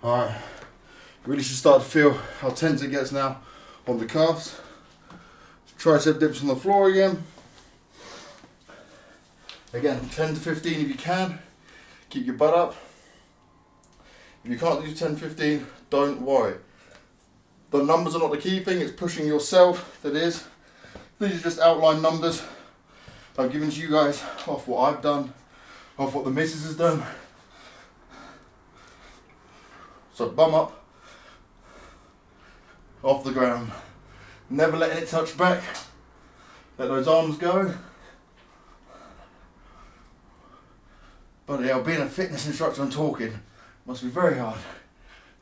Alright, you really should start to feel how tense it gets now on the calves. Tricep dips on the floor again. Again, 10 to 15 if you can. Keep your butt up. If you can't do 10, 15, don't worry. The numbers are not the key thing, it's pushing yourself that is. These are just outline numbers I've given to you guys off what I've done, off what the missus has done. So bum up, off the ground. Never letting it touch back. Let those arms go. Bloody hell, being a fitness instructor and talking must be very hard.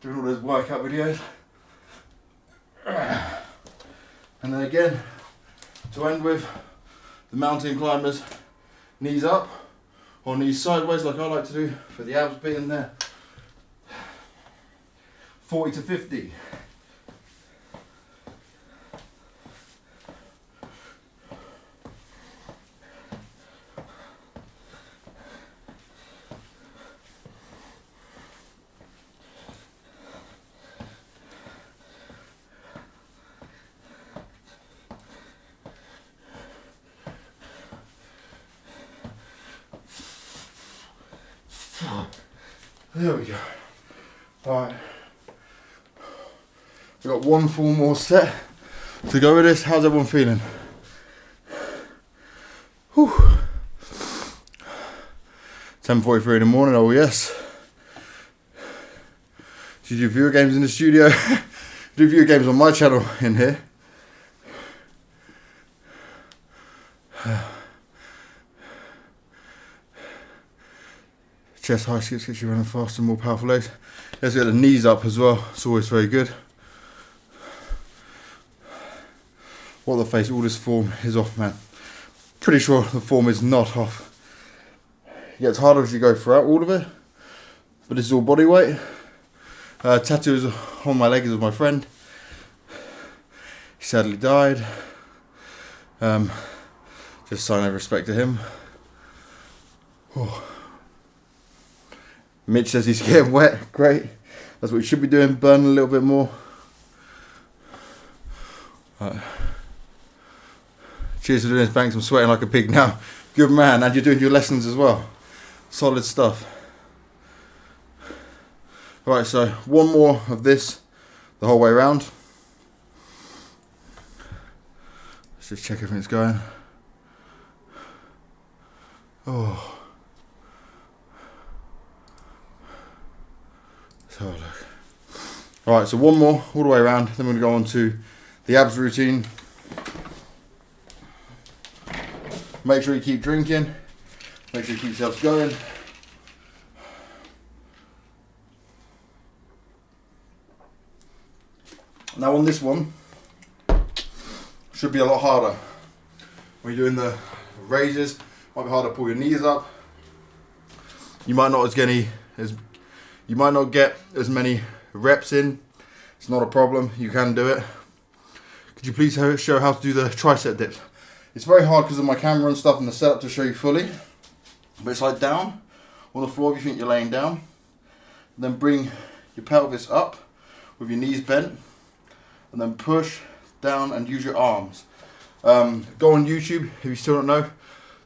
Doing all those workout videos. And then again, to end with, the mountain climbers, knees up or knees sideways like I like to do for the abs bit in there. 40 to 50. There we go. Alright. We've got one full more set to go with this. How's everyone feeling? Whew. 10:43 in the morning, oh yes. Did you do video games in the studio? Do video games on my channel in here. Chest high skips gets you running faster and more powerful legs. Let's get the knees up as well. It's always very good. What the face, all this form is off, man. Pretty sure the form is not off. It gets harder as you go throughout all of it. But this is all body weight. Tattoos on my leg is of my friend. He sadly died. Just sign of respect to him. Oh. Mitch says he's getting wet. Great. That's what we should be doing. Burn a little bit more. Right. Cheers for doing this, Banks. I'm sweating like a pig now. Good man. And you're doing your lessons as well. Solid stuff. Right, so one more of this the whole way around. Let's just check everything's going. Oh. Let's have a look. Alright, so one more all the way around. Then we're going to go on to the abs routine. Make sure you keep drinking. Make sure you keep yourselves going. Now on this one, should be a lot harder. When you're doing the raises, might be harder to pull your knees up. You might not get as many reps in. It's not a problem. You can do it. Could you please show how to do the tricep dips? It's very hard because of my camera and stuff and the setup to show you fully. But it's like down on the floor if you think you're laying down. Then bring your pelvis up with your knees bent. And then push down and use your arms. Go on YouTube if you still don't know.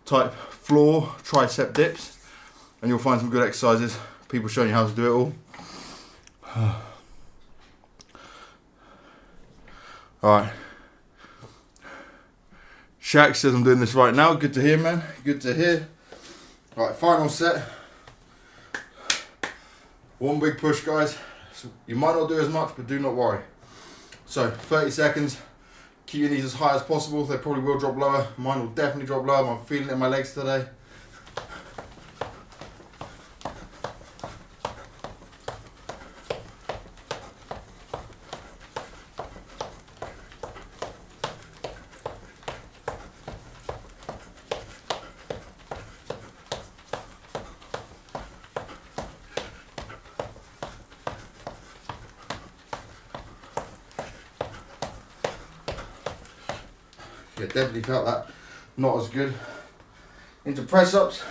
Type floor tricep dips. And you'll find some good exercises. People showing you how to do it all. Alright. Shaq says I'm doing this right now. Good to hear, man. Good to hear. Alright, final set. One big push, guys. So you might not do as much, but do not worry. So, 30 seconds. Keep your knees as high as possible. They probably will drop lower. Mine will definitely drop lower. I'm feeling it in my legs today. Yeah, definitely felt that. Not as good. Into press ups,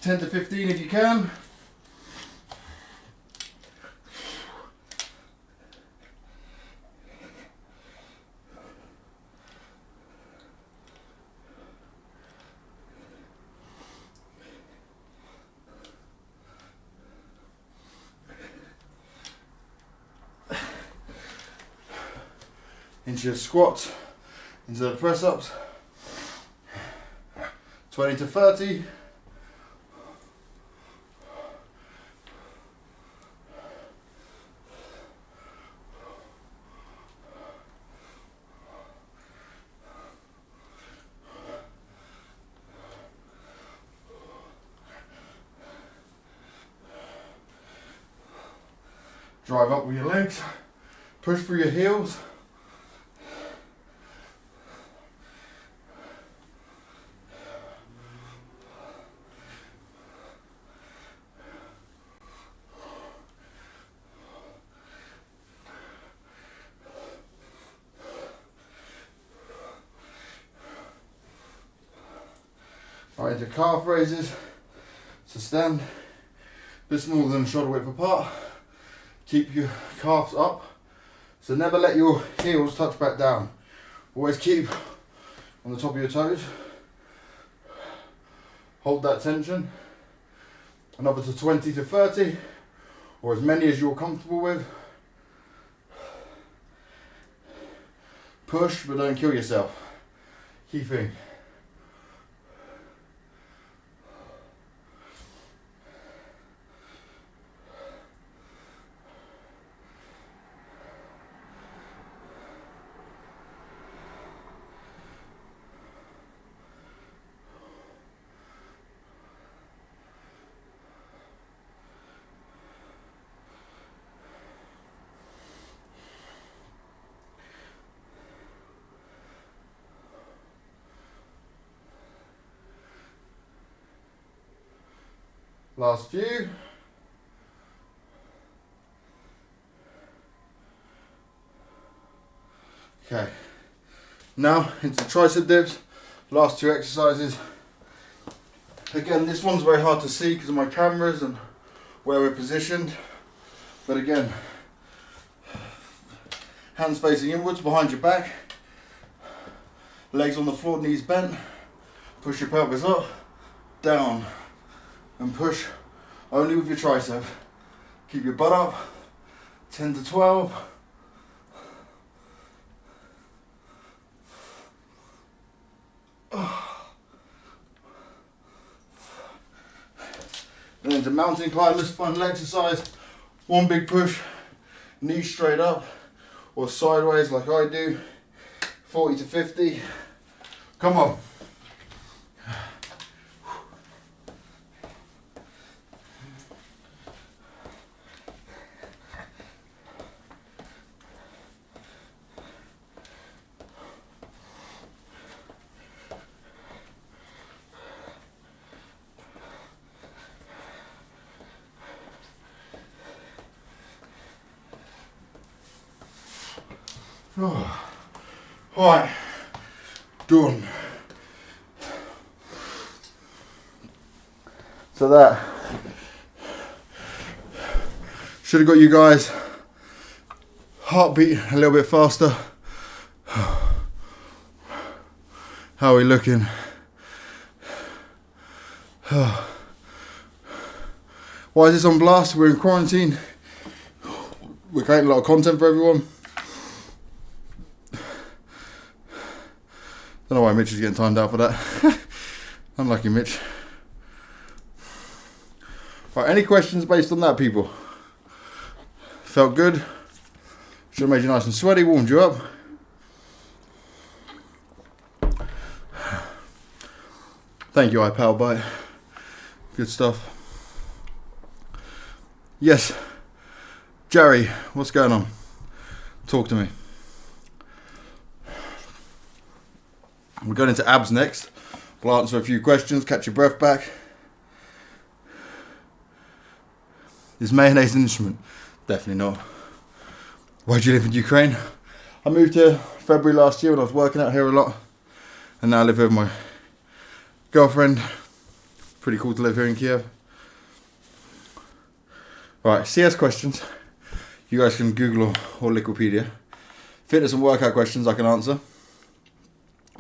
10 to 15 if you can. Into your squats. Into the press ups, 20 to 30. Drive up with your legs, push through your heels. Right, into calf raises. So stand a bit smaller than shoulder width apart. Keep your calves up. So never let your heels touch back down. Always keep on the top of your toes. Hold that tension. Another to 20 to 30, or as many as you're comfortable with. Push, but don't kill yourself. Key thing. Last few. Okay. Now into tricep dips. Last two exercises. Again, this one's very hard to see because of my cameras and where we're positioned. But again, hands facing inwards behind your back. Legs on the floor, knees bent. Push your pelvis up, down. And push only with your tricep. Keep your butt up, 10 to 12. And then to mountain climbers, final exercise. One big push, knees straight up or sideways like I do, 40 to 50. Come on. Oh. Alright, done. So that should have got you guys heartbeat a little bit faster. How are we looking? Why is this on blast? We're in quarantine. We're creating a lot of content for everyone. Don't know why Mitch is getting timed out for that. Unlucky Mitch. Right, any questions based on that, people? Felt good? Should have made you nice and sweaty, warmed you up. Thank you, iPal Bite. Good stuff. Yes, Jerry, what's going on? Talk to me. We're going into abs next. We'll answer a few questions, catch your breath back. Is mayonnaise an instrument? Definitely not. Why do you live in Ukraine? I moved here February last year when I was working out here a lot. And now I live here with my girlfriend. Pretty cool to live here in Kiev. Right, CS questions. You guys can Google or Wikipedia. Fitness and workout questions I can answer.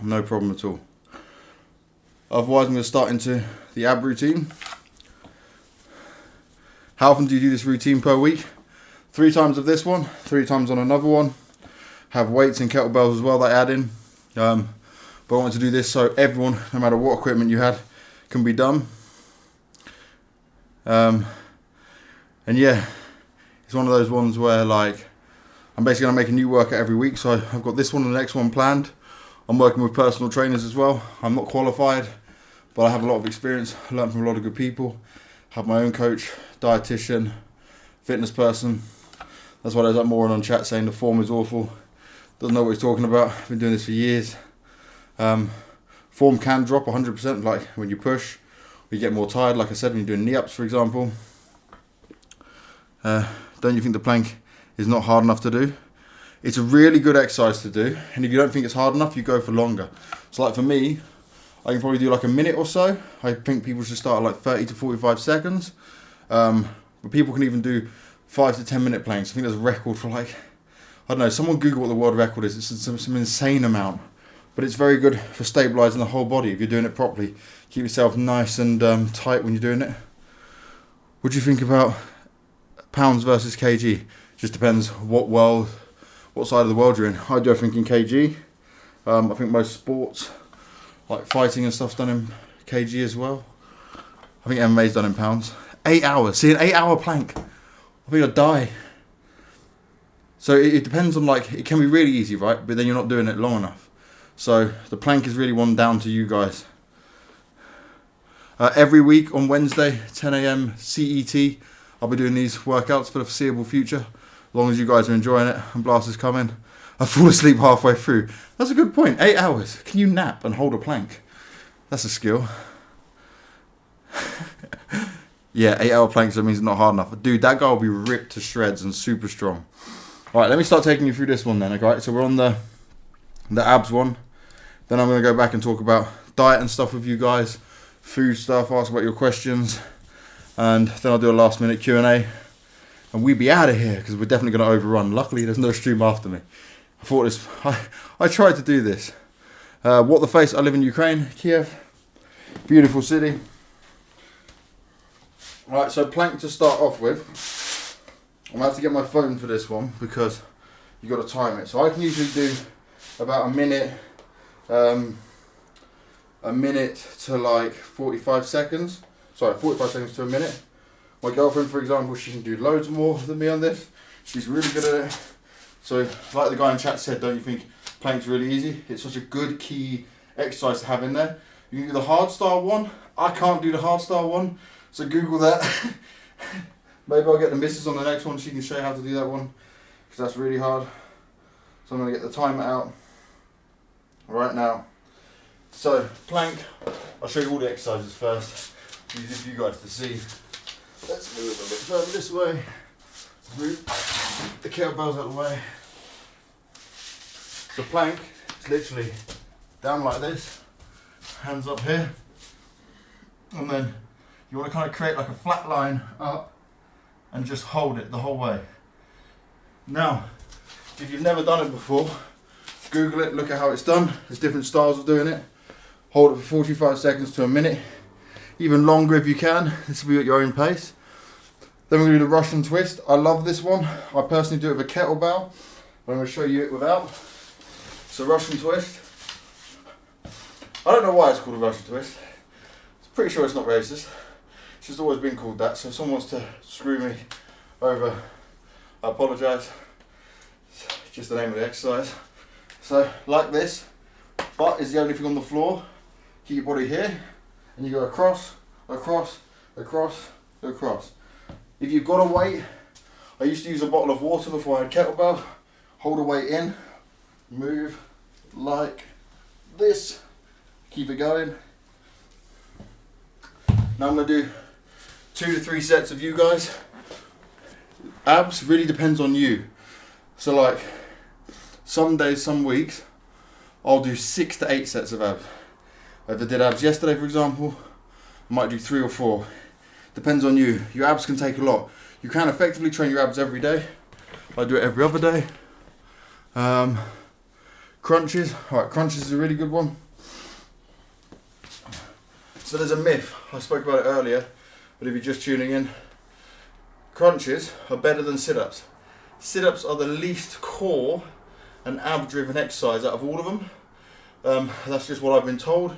No problem at all. Otherwise, I'm going to start into the ab routine. How often do you do this routine per week? 3 times of this one, 3 times on another one. Have weights and kettlebells as well that I add in. But I want to do this so everyone, no matter what equipment you had, can be done. And yeah, it's one of those ones where like, I'm basically going to make a new workout every week. So I've got this one and the next one planned. I'm working with personal trainers as well. I'm not qualified, but I have a lot of experience. I learned from a lot of good people. Have my own coach, dietitian, fitness person. That's why there's that moron on chat saying the form is awful. Doesn't know what he's talking about. I've been doing this for years. Form can drop 100%, like when you push, or you get more tired. Like I said, when you're doing knee-ups, for example. Don't you think the plank is not hard enough to do? It's a really good exercise to do, and if you don't think it's hard enough, you go for longer. So like for me, I can probably do like a minute or so. I think people should start at like 30 to 45 seconds. But people can even do 5 to 10 minute planks. I think there's a record for like, I don't know, someone Google what the world record is. It's some insane amount. But it's very good for stabilising the whole body if you're doing it properly. Keep yourself nice and tight when you're doing it. What do you think about pounds versus kg? Just depends what side of the world you're in. I do everything in kg. I think most sports, like fighting and stuff's done in kg as well. I think MMA's done in pounds. 8 hours. See, an 8 hour plank. I think I'd die. So it depends on like, it can be really easy, right? But then you're not doing it long enough. So the plank is really one down to you guys. Every week on Wednesday, 10 AM CET, I'll be doing these workouts for the foreseeable future. As long as you guys are enjoying it and Blast is coming. I fall asleep halfway through. That's a good point. 8 hours. Can you nap and hold a plank? That's a skill. Yeah, 8 hour planks, that means it's not hard enough. Dude, that guy will be ripped to shreds and super strong. Alright, let me start taking you through this one then, okay? So we're on the abs one. Then I'm going to go back and talk about diet and stuff with you guys. Food stuff, ask about your questions. And then I'll do a last minute Q&A. And we'll be out of here because we're definitely going to overrun. Luckily, there's no stream after me. I tried to do this. What the face, I live in Ukraine, Kiev. Beautiful city. Right, so plank to start off with. I'm going to have to get my phone for this one because you've got to time it. So I can usually do about a minute to like 45 seconds. Sorry, 45 seconds to a minute. My girlfriend, for example, she can do loads more than me on this. She's really good at it. So, like the guy in chat said, don't you think plank's really easy? It's such a good key exercise to have in there. You can do the hard style one. I can't do the hard style one, so Google that. Maybe I'll get the missus on the next one. She can show you how to do that one, because that's really hard. So I'm going to get the timer out right now. So, plank. I'll show you all the exercises first. Easy for you guys to see. Let's move a bit further this way. Move the kettlebells out of the way. So plank is literally down like this, hands up here, and then you want to kind of create like a flat line up and just hold it the whole way. Now, if you've never done it before, Google it, look at how it's done. There's different styles of doing it. Hold it for 45 seconds to a minute, even longer if you can. This will be at your own pace. Then we're going to do the Russian twist. I love this one. I personally do it with a kettlebell. I'm going to show you it without. So Russian twist. I don't know why it's called a Russian twist. I'm pretty sure it's not racist. It's just always been called that. So if someone wants to screw me over, I apologise. It's just the name of the exercise. So like this, butt is the only thing on the floor. Keep your body here, and you go across, across, across, across. If you've got a weight, I used to use a bottle of water before I had kettlebell. Hold a weight in, move like this, keep it going. Now I'm going to do 2 to 3 sets of you guys. Abs really depends on you. So like some days, some weeks, I'll do 6 to 8 sets of abs. If I did abs yesterday, for example, I might do 3 or 4. Depends on you. Your abs can take a lot. You can effectively train your abs every day. I do it every other day. Crunches. Alright, crunches is a really good one. So there's a myth. I spoke about it earlier, but if you're just tuning in, crunches are better than sit-ups. Sit-ups are the least core and ab-driven exercise out of all of them. That's just what I've been told.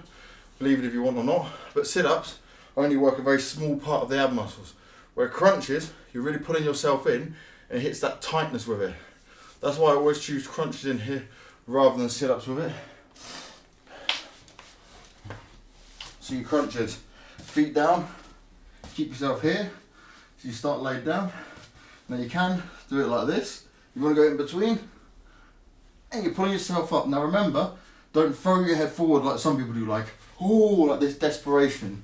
Believe it if you want or not. But sit-ups only work a very small part of the ab muscles. Where crunches, you're really pulling yourself in and it hits that tightness with it. That's why I always choose crunches in here rather than sit-ups with it. So your crunches, feet down, keep yourself here. So you start laid down. Now you can do it like this. You want to go in between and you're pulling yourself up. Now remember, don't throw your head forward like some people do, like, oh, like this desperation.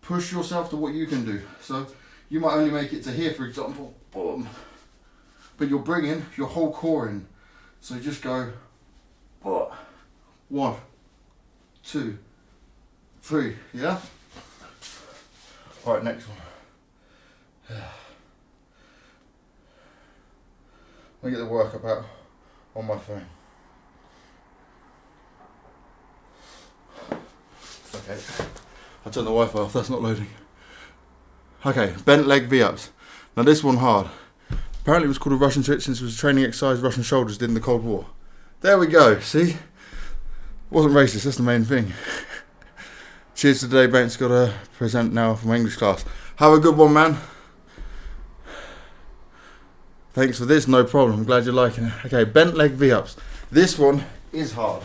Push yourself to what you can do. So you might only make it to here, for example, boom. But you're bringing your whole core in. So just go, 1, 2, 3, yeah? All right, next one. Let me get the workup out on my phone. Okay, I turned the Wi-Fi off, that's not loading. Okay, bent leg V-ups. Now this one hard. Apparently it was called a Russian twist since it was a training exercise Russian soldiers did in the Cold War. There we go, see? Wasn't racist, that's the main thing. Cheers to the day, Bank's got to present now for my English class. Have a good one, man. Thanks for this, no problem, I'm glad you're liking it. Okay, bent leg V-ups. This one is hard.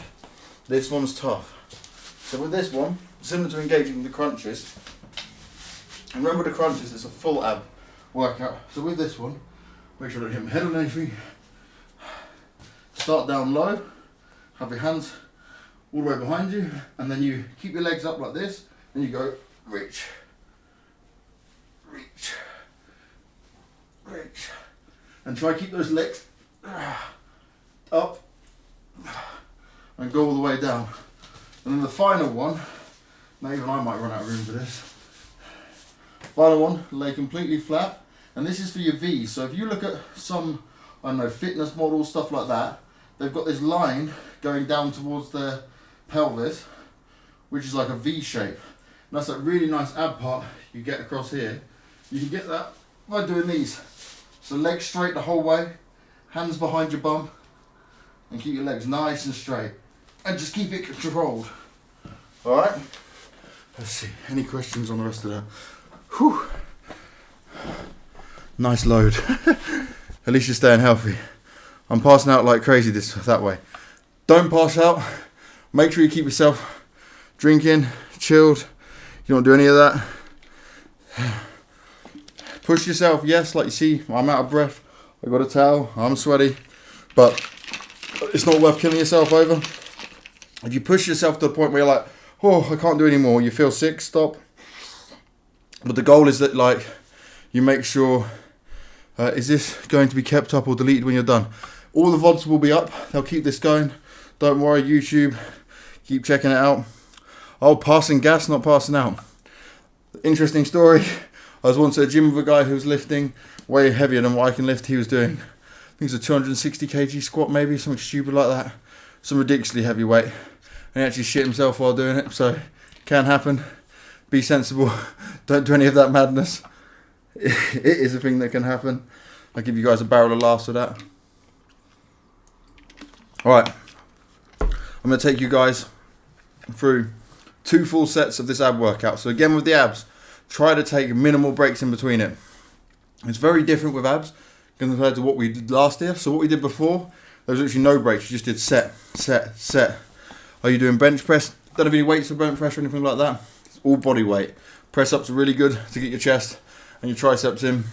This one's tough. So with this one, similar to engaging the crunches, and remember the crunches, it's a full ab workout. So with this one, make sure I don't hit my head on anything. Start down low, have your hands all the way behind you, and then you keep your legs up like this, and you go reach, reach, reach. And try to keep those legs up and go all the way down. And then the final one, now even I might run out of room for this. Final one, lay completely flat. And this is for your V's. So if you look at some, I don't know, fitness models, stuff like that, they've got this line going down towards their pelvis, which is like a V shape. And that's that really nice ab part you get across here. You can get that by doing these. So legs straight the whole way, hands behind your bum, and keep your legs nice and straight. And just keep it controlled. Alright? Let's see, any questions on the rest of that? Whew. Nice load. At least you're staying healthy. I'm passing out like crazy that way. Don't pass out. Make sure you keep yourself drinking, chilled. You don't do any of that. Push yourself, yes, like you see, I'm out of breath. I got a towel, I'm sweaty. But it's not worth killing yourself over. If you push yourself to the point where you're like, oh, I can't do any more, you feel sick, stop. But the goal is that, like, you make sure, is this going to be kept up or deleted when you're done? All the VODs will be up, they'll keep this going. Don't worry, YouTube. Keep checking it out. Oh, passing gas, not passing out. Interesting story. I was once at a gym with a guy who was lifting way heavier than what I can lift. He was doing, I think it's a 260 kg squat, maybe something stupid like that. Some ridiculously heavy weight. And he actually shit himself while doing it. So, can happen. Be sensible. Don't do any of that madness. It is a thing that can happen. I'll give you guys a barrel of laughs for that. Alright. I'm going to take you guys through 2 full sets of this ab workout. So again with the abs, try to take minimal breaks in between it. It's very different with abs compared to what we did last year. So what we did before, there was actually no breaks. You just did set, set, set. Are you doing bench press? Don't have any weights for bench press or anything like that. It's all body weight. Press ups are really good to get your chest and your triceps in.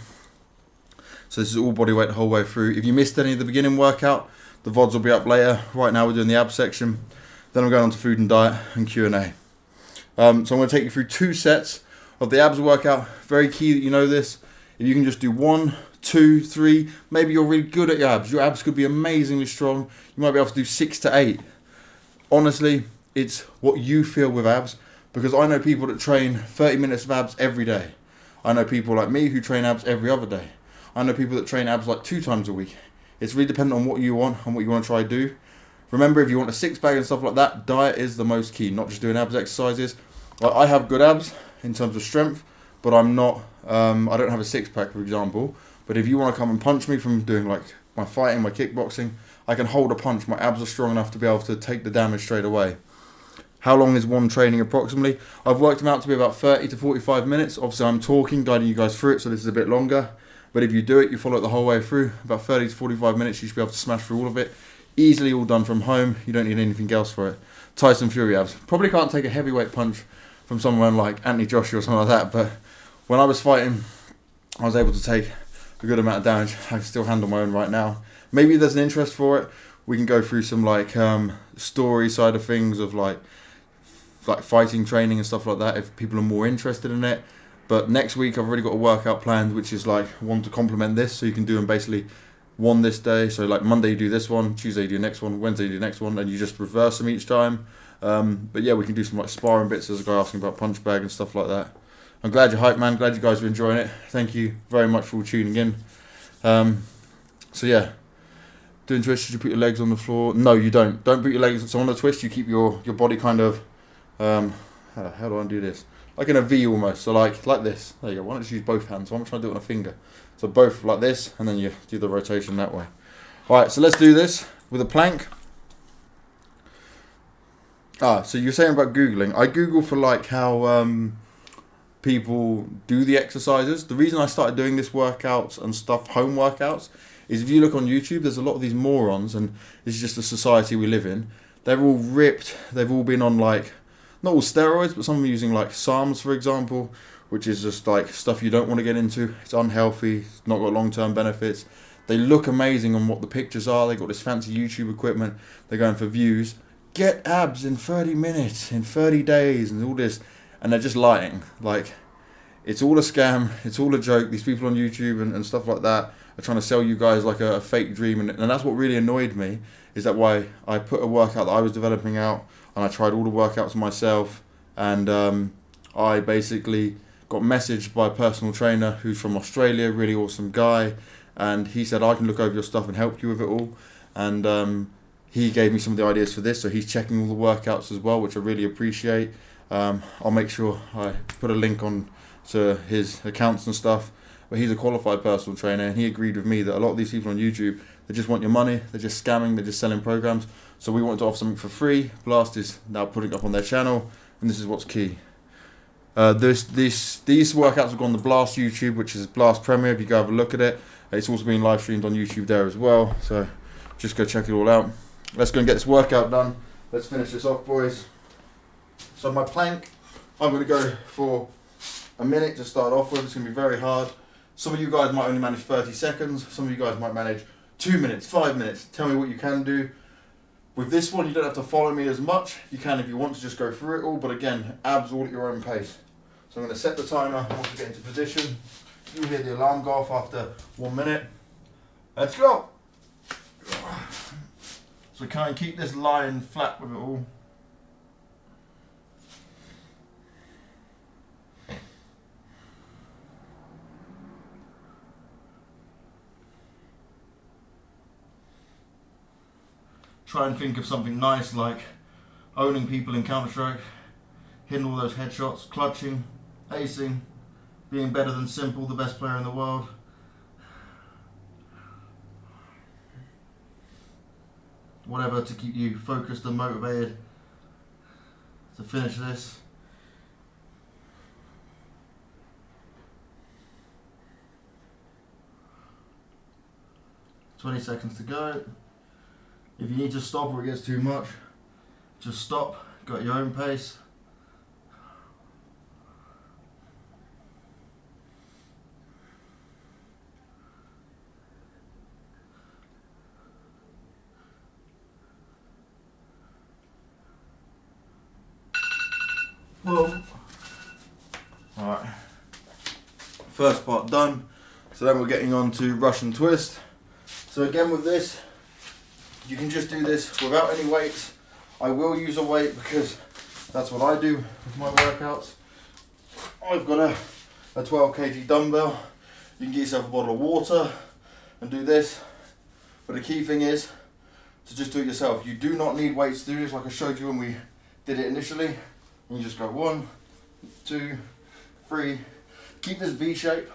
So this is all body weight the whole way through. If you missed any of the beginning workout, the VODs will be up later. Right now we're doing the ab section. Then I'm going on to food and diet and Q&A. So I'm going to take you through 2 sets of the abs workout. Very key that you know this. If you can just do 1, 2, 3, maybe you're really good at your abs. Your abs could be amazingly strong. You might be able to do 6 to 8. Honestly, it's what you feel with abs. Because I know people that train 30 minutes of abs every day. I know people like me who train abs every other day. I know people that train abs like 2 times a week. It's really dependent on what you want and what you want to try to do. Remember, if you want a 6-pack and stuff like that, diet is the most key, not just doing abs exercises. Like, I have good abs in terms of strength, but I'm not, I don't have a 6-pack, for example. But if you want to come and punch me from doing like my fighting, my kickboxing, I can hold a punch. My abs are strong enough to be able to take the damage straight away. How long is one training approximately? I've worked them out to be about 30 to 45 minutes. Obviously, I'm talking, guiding you guys through it, so this is a bit longer. But if you do it, you follow it the whole way through, about 30 to 45 minutes, you should be able to smash through all of it. Easily all done from home. You don't need anything else for it. Tyson Fury abs. Probably can't take a heavyweight punch from someone like Anthony Joshua or something like that, but when I was fighting, I was able to take a good amount of damage. I can still handle my own right now. Maybe there's an interest for it. We can go through some like story side of things of like fighting training and stuff like that if people are more interested in it. But next week I've already got a workout planned which is like one to complement this, so you can do them basically one this day. So like Monday you do this one, Tuesday you do the next one, Wednesday you do the next one, and you just reverse them each time. But yeah, we can do some like sparring bits. There's a guy asking about punch bag and stuff like that. I'm glad you're hyped, man. Glad you guys are enjoying it. Thank you very much for all tuning in. So yeah, doing twists, should you put your legs on the floor? No, you don't. Don't put your legs on the twist. You keep your body kind of, how do I do this? Like in a V almost, so like this. There you go. Why not just use both hands? Why am I trying to do it on a finger? So both like this, and then you do the rotation that way. Alright, so let's do this with a plank. So you're saying about Googling. I Google for like how people do the exercises. The reason I started doing this workouts and stuff, home workouts, is if you look on YouTube, there's a lot of these morons, and this is just the society we live in. They're all ripped. They've all been on like, not all steroids, but some of them using like SARMs, for example, which is just like stuff you don't want to get into. It's unhealthy, it's not got long-term benefits. They look amazing on what the pictures are. They got this fancy YouTube equipment. They're going for views. Get abs in 30 minutes, in 30 days, and all this. And they're just lying. Like, it's all a scam. It's all a joke. These people on YouTube and stuff like that are trying to sell you guys like a fake dream. And that's what really annoyed me, is that why I put a workout that I was developing out, and I tried all the workouts myself, and I basically got messaged by a personal trainer who's from Australia, really awesome guy, and he said, I can look over your stuff and help you with it all. And he gave me some of the ideas for this, so he's checking all the workouts as well, which I really appreciate. I'll make sure I put a link on to his accounts and stuff, but he's a qualified personal trainer, and he agreed with me that a lot of these people on YouTube, they just want your money, they're just scamming, they're just selling programs. So we wanted to offer something for free. Blast is now putting it up on their channel, and this is what's key. These workouts have gone to Blast YouTube, which is Blast Premier. If you go have a look at it, it's also been live streamed on YouTube there as well. So just go check it all out. Let's go and get this workout done. Let's finish this off, boys. So my plank, I'm going to go for a minute to start off with. It's going to be very hard. Some of you guys might only manage 30 seconds. Some of you guys might manage 2 minutes, 5 minutes. Tell me what you can do. With this one, you don't have to follow me as much. You can if you want to just go through it all, but again, abs all at your own pace. So I'm going to set the timer once we get into position. You'll hear the alarm go off after 1 minute. Let's go. So So kind of keep this line flat with it all. Try and think of something nice like owning people in Counter-Strike, hitting all those headshots, clutching, acing, being better than Simple, the best player in the world. Whatever to keep you focused and motivated to finish this. "20 seconds to go. If you need to stop or it gets too much, just stop, go at your own pace." Boom. Alright. First part done. So then we're getting on to Russian twist. So again with this, you can just do this without any weights. I will use a weight because that's what I do with my workouts. I've got a 12 kg dumbbell. You can get yourself a bottle of water and do this. But the key thing is to just do it yourself. You do not need weights to do this, like I showed you when we did it initially. And you just go 1, 2, 3. Keep this V shape.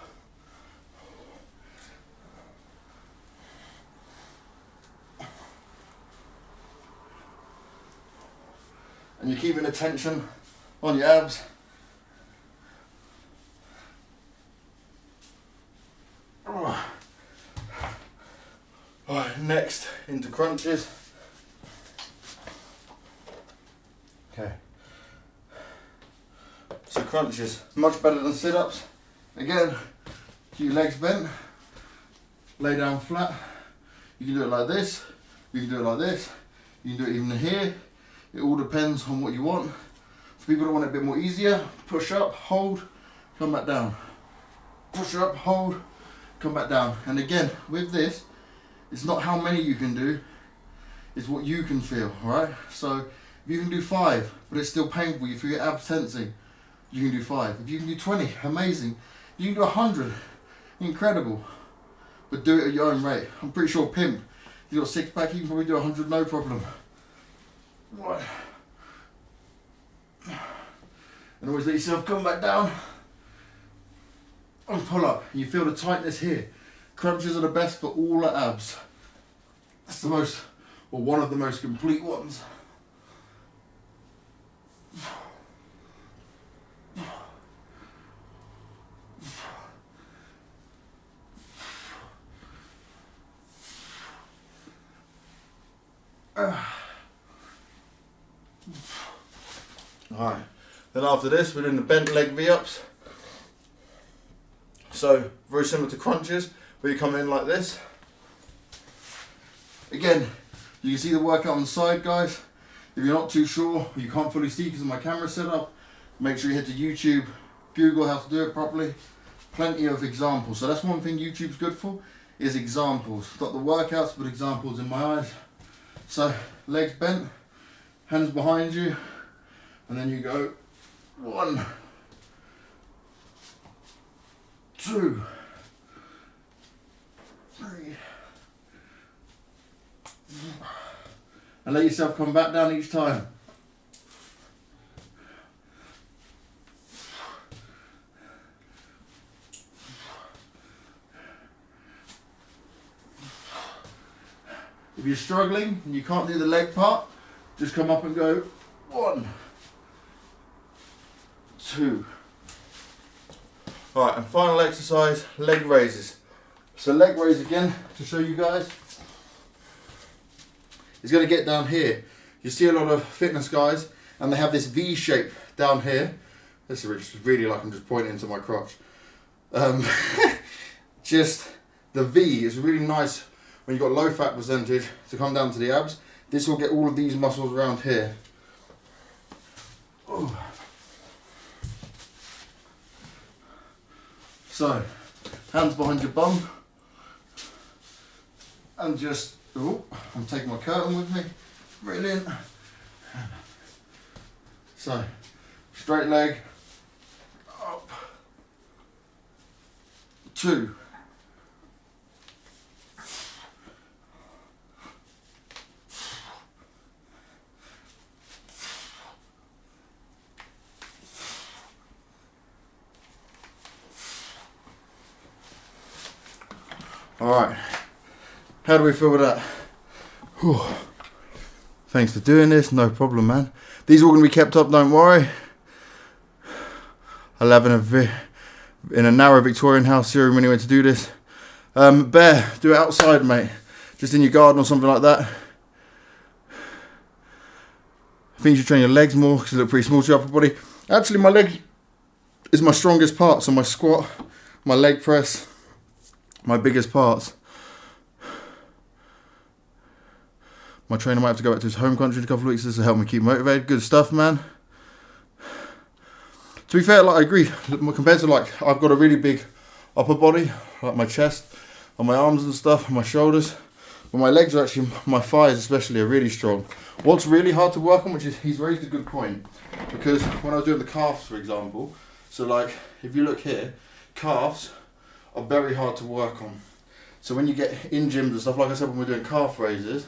And you're keeping the tension on your abs. Alright, next into crunches. Okay. So crunches, much better than sit-ups. Again, keep your legs bent, lay down flat. You can do it like this, you can do it like this, you can do it even here. It all depends on what you want. For people that want it a bit more easier, push up, hold, come back down. Push up, hold, come back down. And again, with this, it's not how many you can do, it's what you can feel, right? So if you can do 5, but it's still painful, you feel your abs tensing, you can do 5. If you can do 20, amazing. You can do 100, incredible. But do it at your own rate. I'm pretty sure Pimp, he's got a 6-pack, he can probably do 100 no problem. Right. And always let yourself come back down and pull up. You feel the tightness here. Crunches are the best for all the abs. That's the most, or one of the most complete ones. Alright, then after this we're doing the bent leg V-ups. So very similar to crunches, where you come in like this. Again, you can see the workout on the side, guys. If you're not too sure, you can't fully see because of my camera setup, make sure you head to YouTube, Google how to do it properly. Plenty of examples. So that's one thing YouTube's good for, is examples. Not the workouts, but examples in my eyes. So legs bent, hands behind you, and then you go 1, 2, 3, and let yourself come back down each time. If you're struggling and you can't do the leg part, just come up and go 1, 2. Alright, and final exercise, leg raises. So leg raise again, to show you guys, is going to get down here. You see a lot of fitness guys, and they have this V shape down here. This is really like I'm just pointing to my crotch. Just the V is really nice when you've got low fat percentage to come down to the abs. This will get all of these muscles around here. Ooh. So, hands behind your bum, and just Oh, I'm taking my curtain with me. Brilliant. So, straight leg, up, 2, alright, how do we feel with that? Whew. Thanks for doing this, no problem, man. These are all going to be kept up, don't worry. I'll have in a narrow Victorian house here when you went to do this. Bear, do it outside, mate. Just in your garden or something like that. I think you should train your legs more because they look pretty small to your upper body. Actually, my leg is my strongest part, so my squat, my leg press, my biggest parts. My trainer might have to go back to his home country in a couple of weeks. This will help me keep motivated. Good stuff, man. To be fair, like I agree. Compared to like, I've got a really big upper body, like my chest, and my arms and stuff, and my shoulders. But my legs are actually, my thighs especially, are really strong. What's really hard to work on, which is, he's raised a good point, because when I was doing the calves, for example, so like, if you look here, calves are very hard to work on. So when you get in gyms and stuff, like I said, when we're doing calf raises,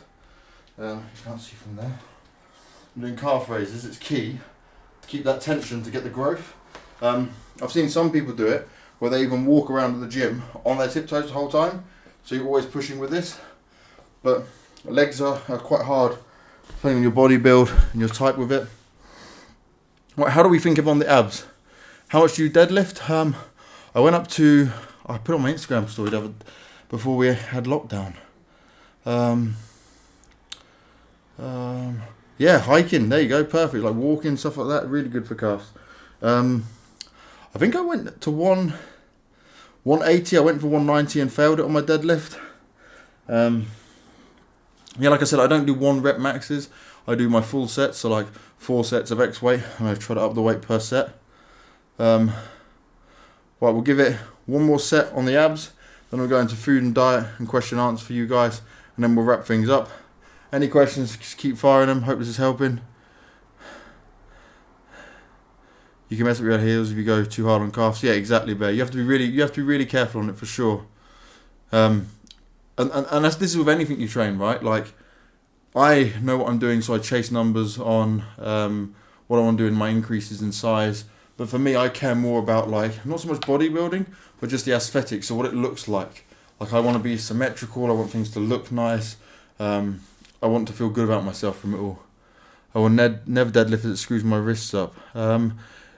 you can't see from there, I'm doing calf raises, it's key to keep that tension to get the growth. I've seen some people do it where they even walk around the gym on their tiptoes the whole time, so you're always pushing with this. But legs are quite hard, depending on your body build and your type with it. Right, how do we think about the abs? How much do you deadlift? I went up to, I put on my Instagram story before we had lockdown. Yeah, hiking, there you go, perfect. Like walking, stuff like that, really good for calves. I think I went to 180, I went for 190 and failed it on my deadlift. Yeah, like I said, I don't do 1 rep maxes. I do my full sets, so like 4 sets of X weight, and I try to up the weight per set. Right, we'll give it 1 more set on the abs, then we'll go into food and diet and question answer for you guys, and then we'll wrap things up. Any questions, just keep firing them. Hope this is helping. You can mess up your heels if you go too hard on calves. Yeah, exactly, Bear. You have to be really careful on it for sure. And this is with anything you train, right? Like, I know what I'm doing, so I chase numbers on what I want to do in my increases in size. But for me, I care more about, like, not so much bodybuilding, but just the aesthetics, so what it looks like. Like, I want to be symmetrical. I want things to look nice. I want to feel good about myself from it all. I will never deadlift if it screws my wrists up.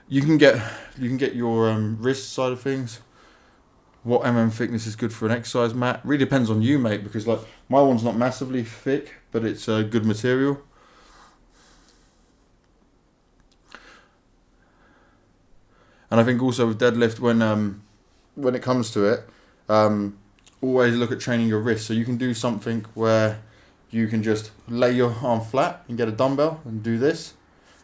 You can get your wrist side of things. What thickness is good for an exercise mat? Really depends on you, mate, because like my one's not massively thick, but it's a good material. And I think also with deadlift, when it comes to it, always look at training your wrist. So you can do something where you can just lay your arm flat and get a dumbbell and do this.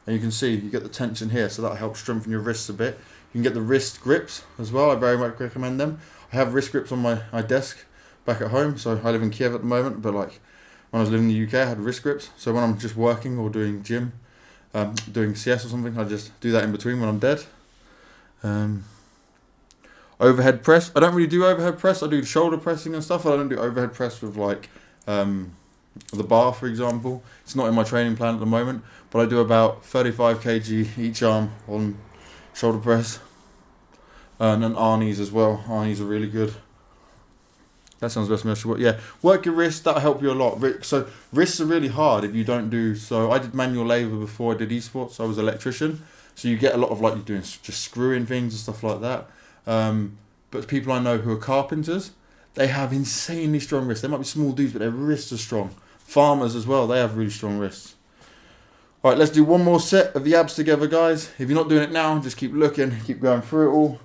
And you can see you get the tension here, so that'll help strengthen your wrists a bit. You can get the wrist grips as well. I very much recommend them. I have wrist grips on my desk back at home. So I live in Kiev at the moment, but like when I was living in the UK, I had wrist grips. So when I'm just working or doing gym, doing CS or something, I just do that in between when I'm dead. Overhead press. I don't really do overhead press. I do shoulder pressing and stuff. I don't do overhead press with like the bar, for example. It's not in my training plan at the moment, but I do about 35 kg each arm on shoulder press. And then Arnie's as well. Arnie's are really good. That sounds best measure. Yeah, work your wrists. That'll help you a lot. So wrists are really hard if you don't do. So I did manual labour before I did esports. I was an electrician. So you get a lot of like you're doing just screwing things and stuff like that. But people I know who are carpenters, they have insanely strong wrists. They might be small dudes, but their wrists are strong. Farmers as well, they have really strong wrists. All right, let's do 1 more set of the abs together, guys. If you're not doing it now, just keep looking, keep going through it all,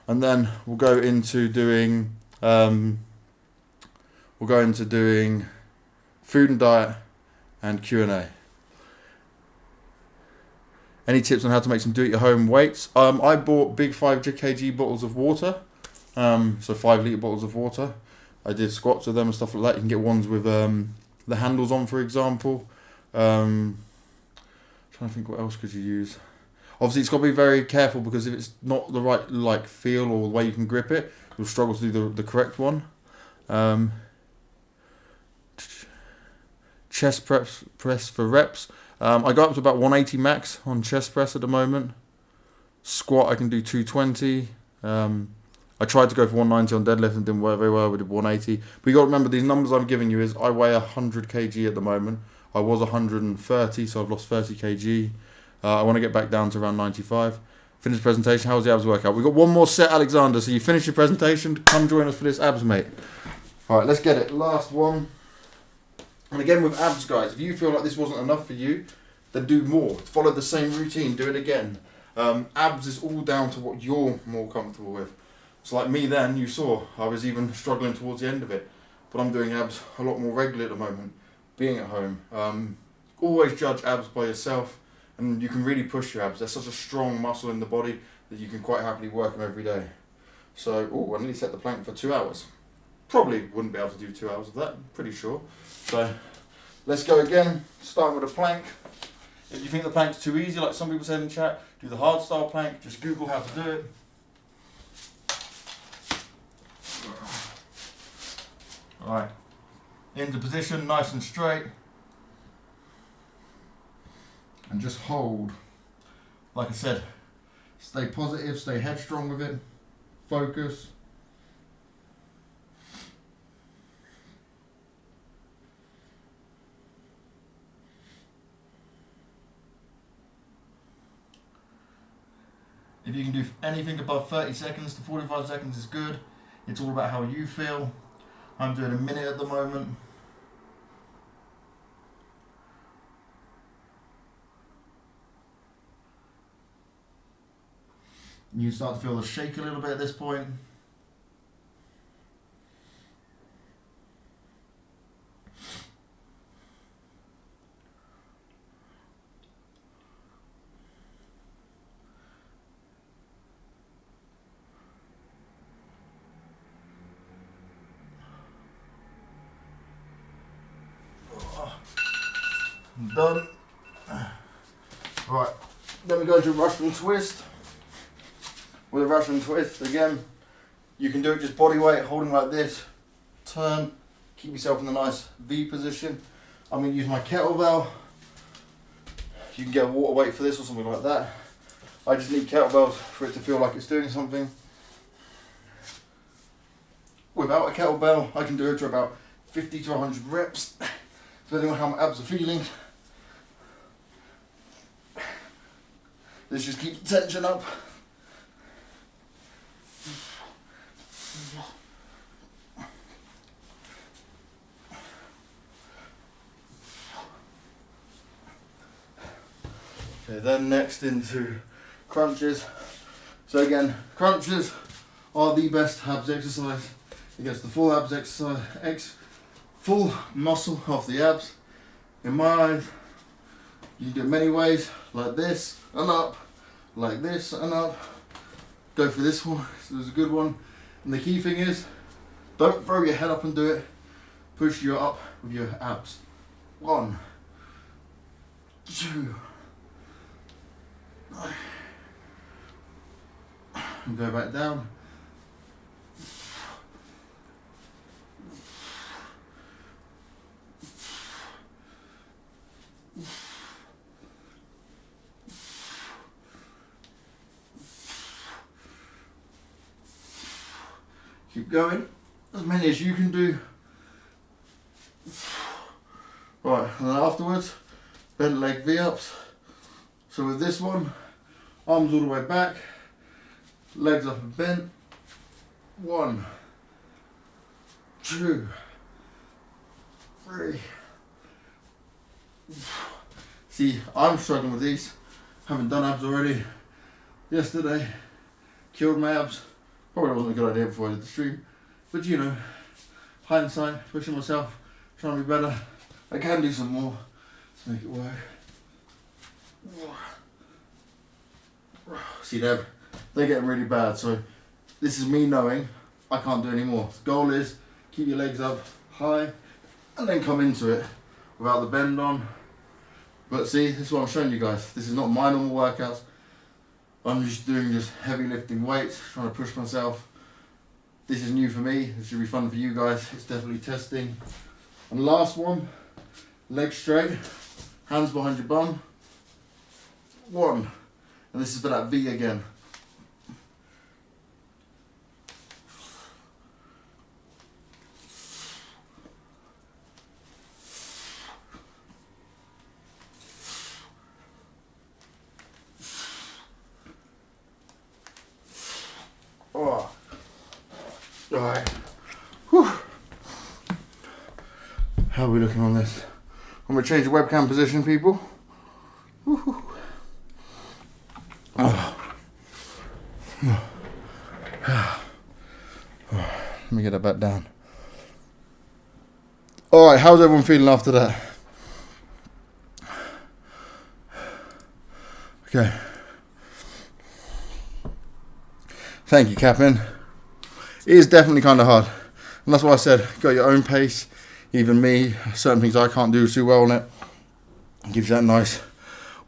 and then we'll go into doing food and diet and Q&A. Any tips on how to make some do-it-your-home weights? I bought big 5 kg bottles of water, so 5 litre bottles of water. I did squats with them and stuff like that. You can get ones with the handles on, for example. Trying to think what else could you use. Obviously, it's got to be very careful because if it's not the right like feel or the way you can grip it, you'll struggle to do the correct one. Chest press for reps. I go up to about 180 max on chest press at the moment. Squat, I can do 220. I tried to go for 190 on deadlift and didn't work very well. We did 180. But you got to remember, these numbers I'm giving you is I weigh 100 kg at the moment. I was 130, so I've lost 30 kg. I want to get back down to around 95. Finish the presentation. How was the abs workout? We've got one more set, Alexander. So you finish your presentation. Come join us for this abs, mate. All right, let's get it. Last one. And again with abs, guys, if you feel like this wasn't enough for you, then do more. Follow the same routine. Do it again. Abs is all down to what you're more comfortable with. So like me then, you saw, I was even struggling towards the end of it. But I'm doing abs a lot more regularly at the moment, being at home. Always judge abs by yourself, and you can really push your abs. They're such a strong muscle in the body that you can quite happily work them every day. So, I nearly set the plank for 2 hours. Probably wouldn't be able to do 2 hours of that, I'm pretty sure. So, let's go again, starting with a plank. If you think the plank's too easy, like some people said in chat, do the hard style plank, just Google how to do it. Alright, into position, nice and straight. And just hold. Like I said, stay positive, stay headstrong with it, focus. If you can do anything above 30 seconds to 45 seconds is good. It's all about how you feel. I'm doing a minute at the moment. You start to feel the shake a little bit at this point. I'm done. Right, then we go to Russian twist. With a Russian twist, again, you can do it just body weight, holding like this, turn, keep yourself in a nice V position. I'm going to use my kettlebell. You can get a water weight for this or something like that. I just need kettlebells for it to feel like it's doing something. Without a kettlebell, I can do it to about 50 to 100 reps, depending on how my abs are feeling. This just keeps the tension up. Okay, then next into crunches. So again, crunches are the best abs exercise. It gets the full abs exercise, full muscle of the abs. In my eyes, you can do it many ways, like this and up, like this and up. Go for this one, this is a good one. And the key thing is, don't throw your head up and do it. Push you up with your abs. 1, 2. And go back down. Keep going, as many as you can do. Right, and then afterwards, bent leg V-ups. So with this one, arms all the way back, legs up and bent. 1, 2, 3. See, I'm struggling with these. Haven't done abs already. Yesterday, killed my abs. Probably wasn't a good idea before I did the stream. But you know, hindsight, pushing myself, trying to be better. I can do some more to make it work. See, they're getting really bad, so this is me knowing I can't do any more. The goal is keep your legs up high, and then come into it without the bend on. But see, this is what I'm showing you guys. This is not my normal workouts. I'm just doing just heavy lifting weights, trying to push myself. This is new for me. This should be fun for you guys. It's definitely testing. And last one, legs straight, hands behind your bum. 1. And this is for that V again. Oh. Alright. How are we looking on this? I'm going to change the webcam position, people. Oh. Let me get that back down. Alright, how's everyone feeling after that? Okay. Thank you, Captain. It is definitely kind of hard. And that's why I said, go at your own pace. Even me, certain things I can't do too well on it. It gives you that nice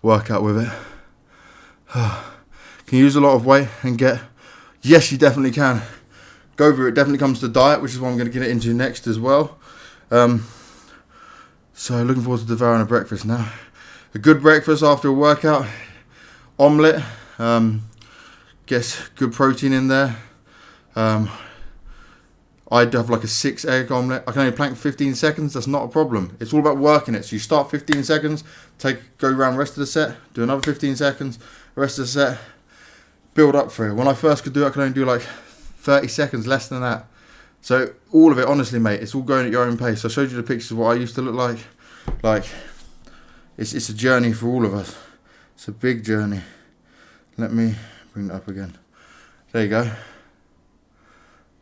workout with it. Can you use a lot of weight and get... Yes, you definitely can. Go over it. Definitely comes to diet, which is what I'm going to get into next as well. So looking forward to devouring a breakfast now. A good breakfast after a workout. Omelette. Gets good protein in there. I'd have like a 6 egg omelette. I can only plank for 15 seconds. That's not a problem. It's all about working it. So you start 15 seconds, go around the rest of the set, do another 15 seconds, the rest of the set, build up for it. When I first could do it, I could only do like 30 seconds, less than that. So all of it, honestly, mate, it's all going at your own pace. I showed you the pictures of what I used to look like. Like, it's a journey for all of us. It's a big journey. Let me bring that up again. There you go.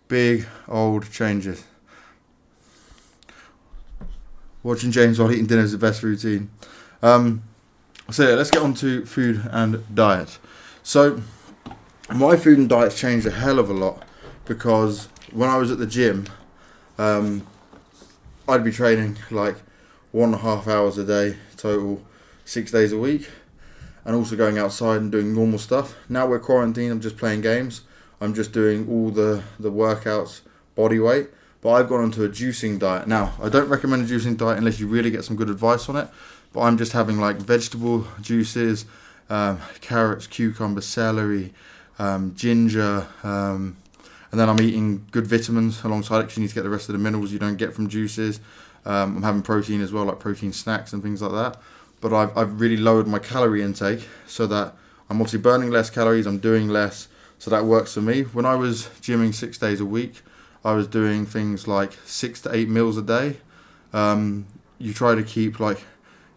Big old changes. Watching James while eating dinner is the best routine. So yeah, let's get on to food and diet. So my food and diet's changed a hell of a lot, because when I was at the gym, I'd be training like 1.5 hours a day total, 6 days a week, and also going outside and doing normal stuff. Now we're quarantined, I'm just playing games. I'm just doing all the workouts, body weight, but I've gone onto a juicing diet. Now, I don't recommend a juicing diet unless you really get some good advice on it, but I'm just having like vegetable juices, carrots, cucumber, celery, ginger, and then I'm eating good vitamins alongside it, because you need to get the rest of the minerals you don't get from juices. I'm having protein as well, like protein snacks and things like that. But I've really lowered my calorie intake so that I'm obviously burning less calories, I'm doing less, so that works for me. When I was gymming 6 days a week, I was doing things like 6 to 8 meals a day. You try to keep, like,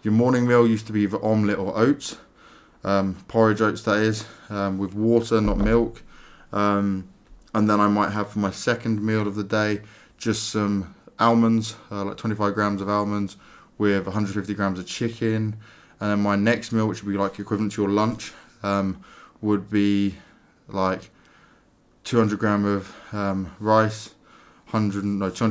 your morning meal used to be either omelette or oats, porridge oats that is, with water, not milk. And then I might have for my second meal of the day just some almonds, like 25 grams of almonds with 150 grams of chicken. And then my next meal, which would be like equivalent to your lunch, would be like 200 gram of rice, 200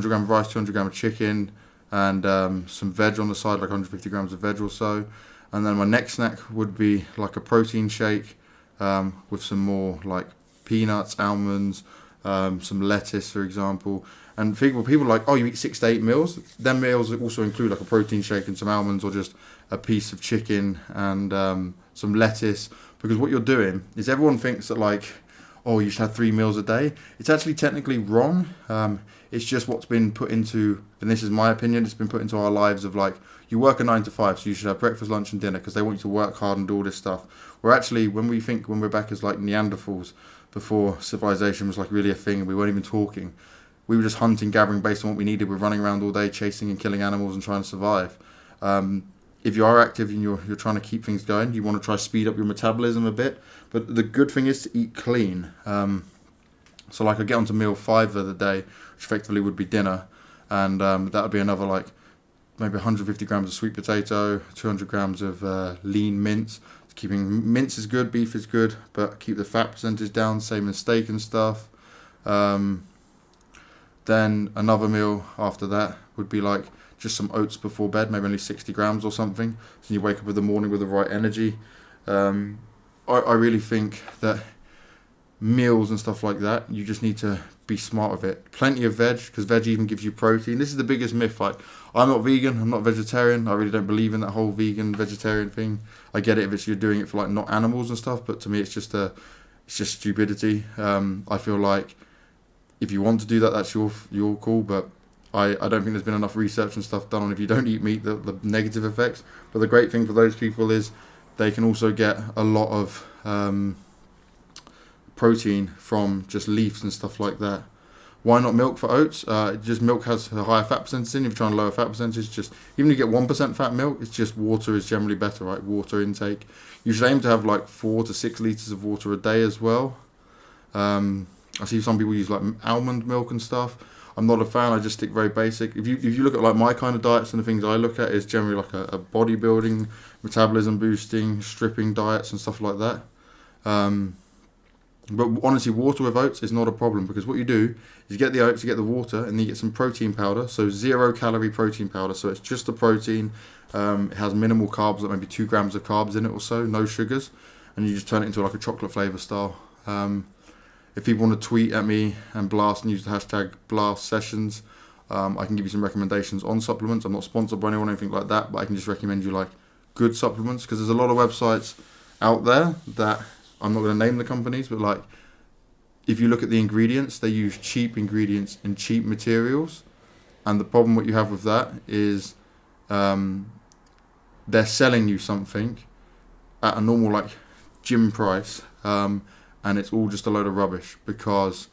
gram of rice, 200 gram of chicken, and some veg on the side, like 150 grams of veg or so. And then my next snack would be like a protein shake with some more like peanuts, almonds, some lettuce, for example. And people are like, oh, you eat 6 to 8 meals. Them meals also include like a protein shake and some almonds, or just a piece of chicken and some lettuce. Because what you're doing is, everyone thinks that like, oh, you should have 3 meals a day. It's actually technically wrong. It's just what's been put into, and this is my opinion, it's been put into our lives of like, you work a 9 to 5, so you should have breakfast, lunch and dinner, because they want you to work hard and do all this stuff. Where actually, when we're back as like Neanderthals, before civilization was like really a thing and we weren't even talking, we were just hunting, gathering based on what we needed. We're running around all day chasing and killing animals and trying to survive. If you are active and you're trying to keep things going, you want to try to speed up your metabolism a bit. But the good thing is to eat clean. So like I get onto meal 5 of the day, which effectively would be dinner, and that would be another like maybe 150 grams of sweet potato, 200 grams of lean mince. Keeping mince is good, beef is good, but keep the fat percentage down, same as steak and stuff. Then another meal after that would be like just some oats before bed, maybe only 60 grams or something. So you wake up in the morning with the right energy. I really think that meals and stuff like that, you just need to be smart with it. Plenty of veg, because veg even gives you protein. This is the biggest myth. Like, I'm not vegan, I'm not vegetarian. I really don't believe in that whole vegan vegetarian thing. I get it if you're doing it for like not animals and stuff, but to me it's just stupidity. I feel like if you want to do that, that's your call, but I don't think there's been enough research and stuff done on if you don't eat meat, the negative effects. But the great thing for those people is they can also get a lot of protein from just leaves and stuff like that. Why not milk for oats? Just milk has a higher fat percentage in. If you're trying to lower fat percentage, just even if you get 1% fat milk, it's just water is generally better, right? Water intake. You should aim to have like 4 to 6 litres of water a day as well. I see some people use like almond milk and stuff. I'm not a fan. I just stick very basic. If you look at like my kind of diets and the things I look at is generally like a bodybuilding, metabolism boosting, stripping diets and stuff like that. But honestly, water with oats is not a problem, because what you do is you get the oats, you get the water, and then you get some protein powder. So 0-calorie protein powder. So it's just the protein. It has minimal carbs, like maybe 2 grams of carbs in it or so, no sugars, and you just turn it into like a chocolate flavour style. If people want to tweet at me and blast and use the hashtag blast sessions, I can give you some recommendations on supplements. I'm not sponsored by anyone or anything like that, but I can just recommend you like good supplements, because there's a lot of websites out there that I'm not going to name the companies, but like if you look at the ingredients, they use cheap ingredients and cheap materials, and the problem what you have with that is they're selling you something at a normal like gym price, and it's all just a load of rubbish because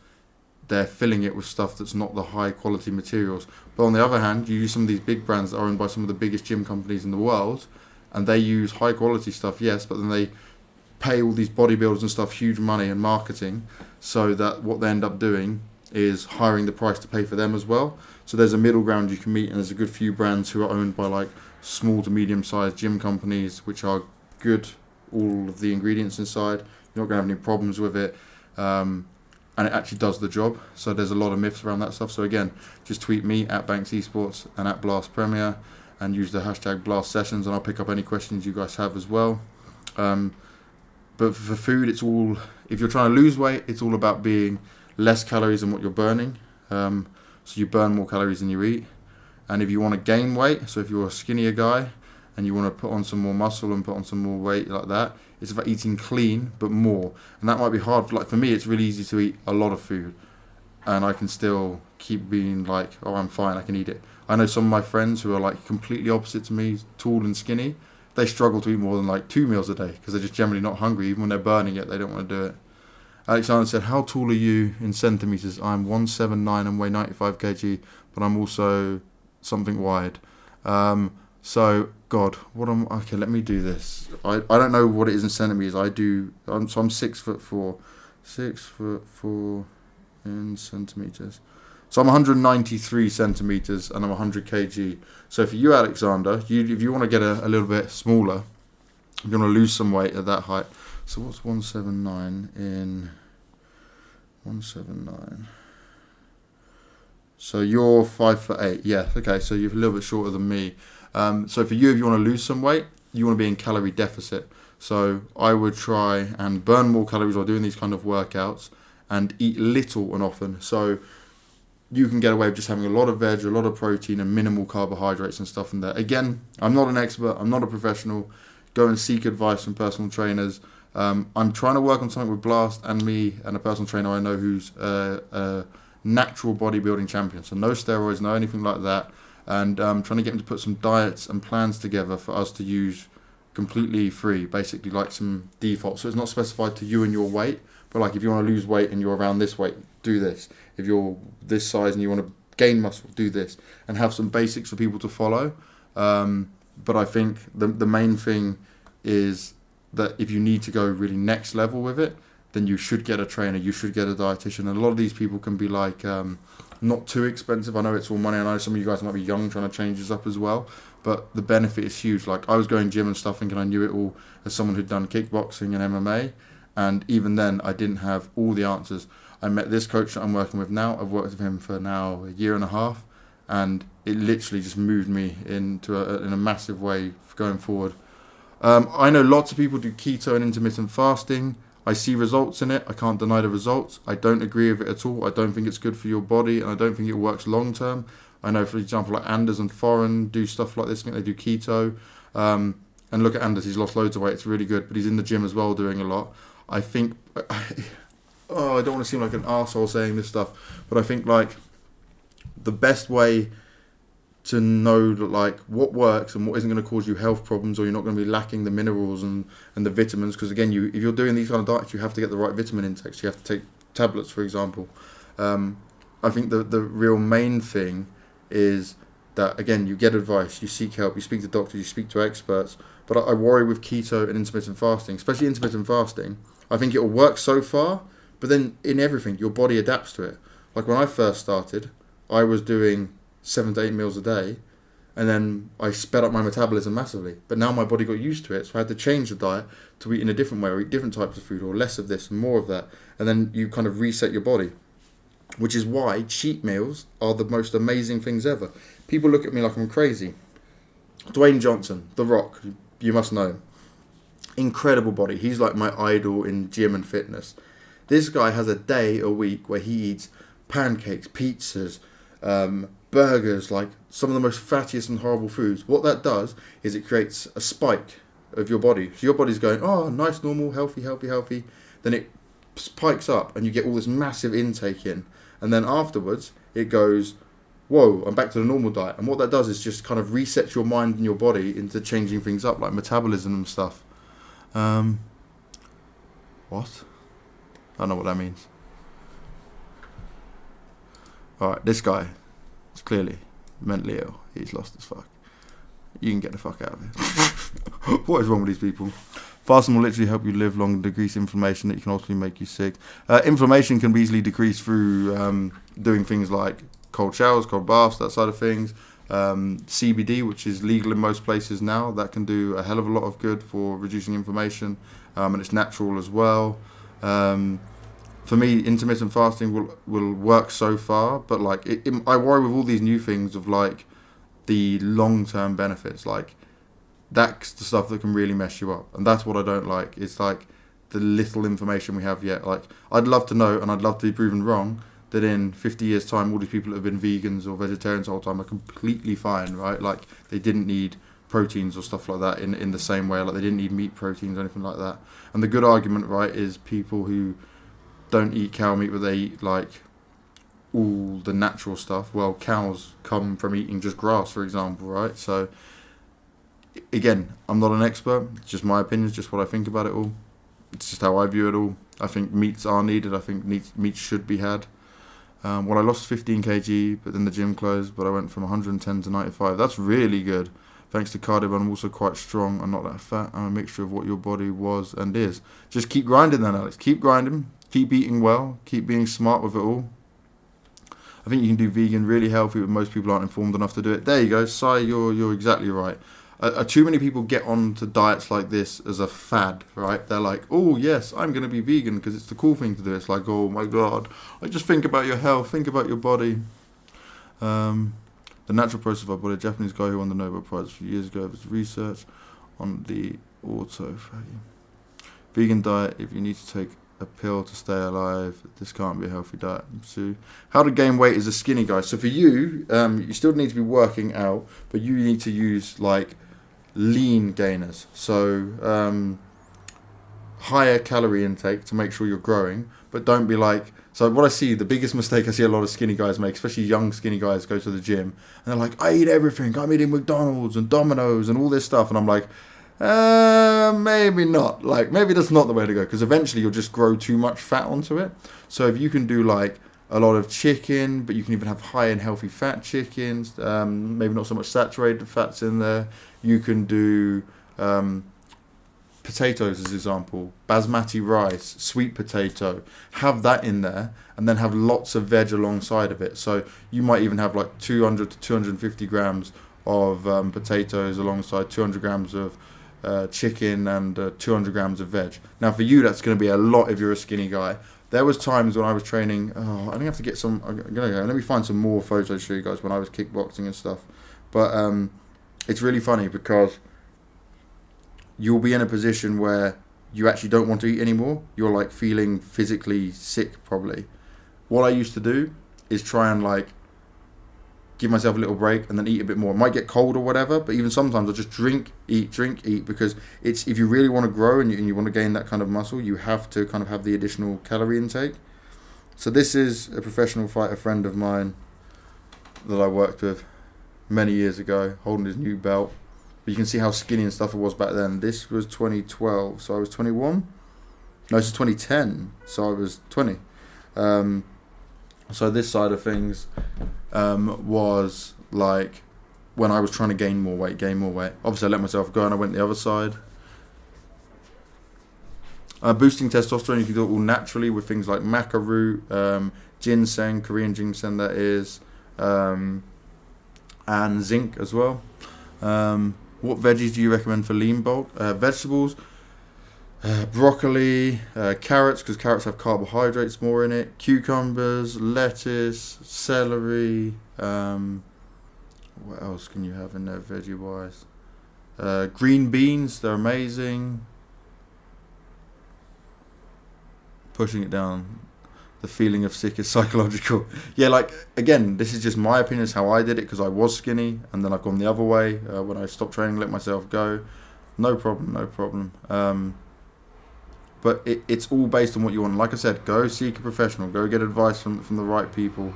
they're filling it with stuff that's not the high quality materials. But on the other hand, you use some of these big brands that are owned by some of the biggest gym companies in the world, and they use high quality stuff, yes, but then they pay all these bodybuilders and stuff huge money and marketing, so that what they end up doing is hiring the price to pay for them as well. So there's a middle ground you can meet, and there's a good few brands who are owned by like small to medium sized gym companies, which are good, all of the ingredients inside, you're not going to have any problems with it, and it actually does the job. So there's a lot of myths around that stuff. So again, just tweet me at Banks Esports and at Blast Premier, and use the hashtag Blast Sessions, and I'll pick up any questions you guys have as well. But for food, it's all, if you're trying to lose weight, it's all about being less calories than what you're burning. So you burn more calories than you eat. And if you want to gain weight, so if you're a skinnier guy and you want to put on some more muscle and put on some more weight like that, it's about eating clean but more. And that might be hard. For me, it's really easy to eat a lot of food, and I can still keep being like, oh, I'm fine, I can eat it. I know some of my friends who are like completely opposite to me, tall and skinny, they struggle to eat more than like 2 meals a day because they're just generally not hungry. Even when they're burning it, they don't want to do it. Alexander said, how tall are you in centimetres? I'm 179 and weigh 95 kg, but I'm also something wide. So, God, okay, let me do this. I don't know what it is in centimetres. I'm 6'4". 6'4" in centimetres. So I'm 193 centimetres and I'm 100 kg. So for you, Alexander, if you want to get a little bit smaller, if you want to lose some weight at that height. So what's 179 in 179? So you're 5'8". Yeah, okay, so you're a little bit shorter than me. So for you, if you want to lose some weight, you want to be in calorie deficit. So I would try and burn more calories while doing these kind of workouts and eat little and often. So you can get away with just having a lot of veg, a lot of protein and minimal carbohydrates and stuff in there. Again, I'm not an expert, I'm not a professional. Go and seek advice from personal trainers. I'm trying to work on something with Blast and me and a personal trainer I know who's a natural bodybuilding champion. So no steroids, no anything like that. And I'm trying to get him to put some diets and plans together for us to use completely free, basically like some default. So it's not specified to you and your weight, but like if you want to lose weight and you're around this weight, do this. If you're this size and you want to gain muscle, do this. And have some basics for people to follow. But I think the main thing is that if you need to go really next level with it, then you should get a trainer, you should get a dietitian. And a lot of these people can be like not too expensive. I know it's all money. I know some of you guys might be young trying to change this up as well. But the benefit is huge. Like I was going gym and stuff thinking I knew it all as someone who'd done kickboxing and MMA. And even then I didn't have all the answers. I met this coach that I'm working with now. I've worked with him for now a year and a half. and it literally just moved me into in a massive way going forward. I know lots of people do keto and intermittent fasting. I see results in it. I can't deny the results. I don't agree with it at all. I don't think it's good for your body, and I don't think it works long term. I know, for example, like Anders and Foreign do stuff like this. I think they do keto. And look at Anders, he's lost loads of weight. It's really good, but he's in the gym as well doing a lot. I think, I don't want to seem like an arsehole saying this stuff, but I think like the best way to know like what works and what isn't going to cause you health problems, or you're not going to be lacking the minerals and the vitamins, because again, if you're doing these kind of diets, you have to get the right vitamin intake. So you have to take tablets, for example. I think the real main thing is that, again, you get advice, you seek help, you speak to doctors, you speak to experts. But I worry with keto and intermittent fasting, especially intermittent fasting. I think it will work so far, but then in everything, your body adapts to it. Like when I first started, I was doing 7 to 8 meals a day, and then I sped up my metabolism massively. But now my body got used to it, so I had to change the diet to eat in a different way, or eat different types of food, or less of this and more of that. And then you kind of reset your body, which is why cheat meals are the most amazing things ever. People look at me like I'm crazy. Dwayne Johnson, The Rock, you must know him. Incredible body. He's like my idol in gym and fitness. This guy has a day a week where he eats pancakes, pizzas, burgers, like some of the most fattiest and horrible foods. What that does is it creates a spike of your body. So your body's going, oh, nice, normal, healthy. Then it spikes up and you get all this massive intake in. And then afterwards, it goes, whoa, I'm back to the normal diet. And what that does is just kind of resets your mind and your body into changing things up, like metabolism and stuff. What? I don't know what that means. Alright, this guy is clearly mentally ill. He's lost his fuck. You can get the fuck out of here. What is wrong with these people? Fasting will literally help you live long and decrease inflammation that can ultimately make you sick. Inflammation can be easily decreased through doing things like cold showers, cold baths, that side of things. CBD, which is legal in most places now, that can do a hell of a lot of good for reducing inflammation, and it's natural as well. For me, intermittent fasting will work so far, but like I worry with all these new things of like the long-term benefits. Like that's the stuff that can really mess you up, and that's what I don't like. It's like the little information we have yet. Like I'd love to know, and I'd love to be proven wrong, that in 50 years' time, all these people that have been vegans or vegetarians the whole time are completely fine, right? Like they didn't need proteins or stuff like that in the same way. Like they didn't need meat proteins or anything like that. And the good argument, right, is people who don't eat cow meat, but they eat like all the natural stuff. Well, cows come from eating just grass, for example, right? So again, I'm not an expert. It's just my opinion. It's just what I think about it all. It's just how I view it all. I think meats are needed. I think meat should be had. Well, I lost 15 kg, but then the gym closed, but I went from 110 to 95. That's really good. Thanks to cardio, but I'm also quite strong and not that fat. I'm a mixture of what your body was and is. Just keep grinding then, Alex. Keep grinding. Keep eating well. Keep being smart with it all. I think you can do vegan really healthy, but most people aren't informed enough to do it. There you go. Sai, you're exactly right. Too many people get onto diets like this as a fad, right? They're like, oh, yes, I'm going to be vegan because it's the cool thing to do. It's like, oh, my God, I just think about your health, think about your body. The natural process of our body. A Japanese guy who won the Nobel Prize a few years ago was research on the autophagy. Vegan diet, if you need to take a pill to stay alive, this can't be a healthy diet. So, how to gain weight as a skinny guy. So for you, you still need to be working out, but you need to use like lean gainers. So higher calorie intake to make sure you're growing, but don't be like, so what I see, the biggest mistake I see a lot of skinny guys make, especially young skinny guys, go to the gym and they're like, I eat everything, I'm eating McDonald's and Domino's and all this stuff, and I'm like, maybe not. Like maybe that's not the way to go, because eventually you'll just grow too much fat onto it. So if you can do like a lot of chicken, but you can even have high and healthy fat chickens, maybe not so much saturated fats in there. You can do potatoes as an example, basmati rice, sweet potato, have that in there, and then have lots of veg alongside of it. So you might even have like 200 to 250 grams of potatoes alongside 200 grams of chicken and 200 grams of veg. Now for you, that's going to be a lot if you're a skinny guy. there was times when I was training. Oh, I'm gonna have to get some. I'm gonna go. Let me find some more photos to show you guys when I was kickboxing and stuff. But it's really funny because you'll be in a position where you actually don't want to eat anymore. You're like feeling physically sick probably. What I used to do is try and like give myself a little break and then eat a bit more. It might get cold or whatever, but even sometimes I'll just drink, eat, because it's, if you really want to grow and you want to gain that kind of muscle, you have to kind of have the additional calorie intake. So this is a professional fighter friend of mine that I worked with many years ago, holding his new belt. But you can see how skinny and stuff it was back then. This was 2012, so I was 21. No, this is 2010, so I was 20. So this side of things was like when I was trying to gain more weight. Obviously, I let myself go and I went the other side. Boosting testosterone, you can do it all naturally with things like maca root, ginseng, Korean ginseng that is, and zinc as well. What veggies do you recommend for lean bulk? Vegetables, broccoli, carrots, because carrots have carbohydrates more in it, cucumbers, lettuce, celery. What else can you have in there veggie wise? Green beans, they're amazing. Pushing it down. The feeling of sick is psychological. Yeah, like, again, this is just my opinion. It's how I did it, because I was skinny and then I've gone the other way. When I stopped training, let myself go. No problem. But it's all based on what you want. Like I said, go seek a professional. Go get advice from the right people,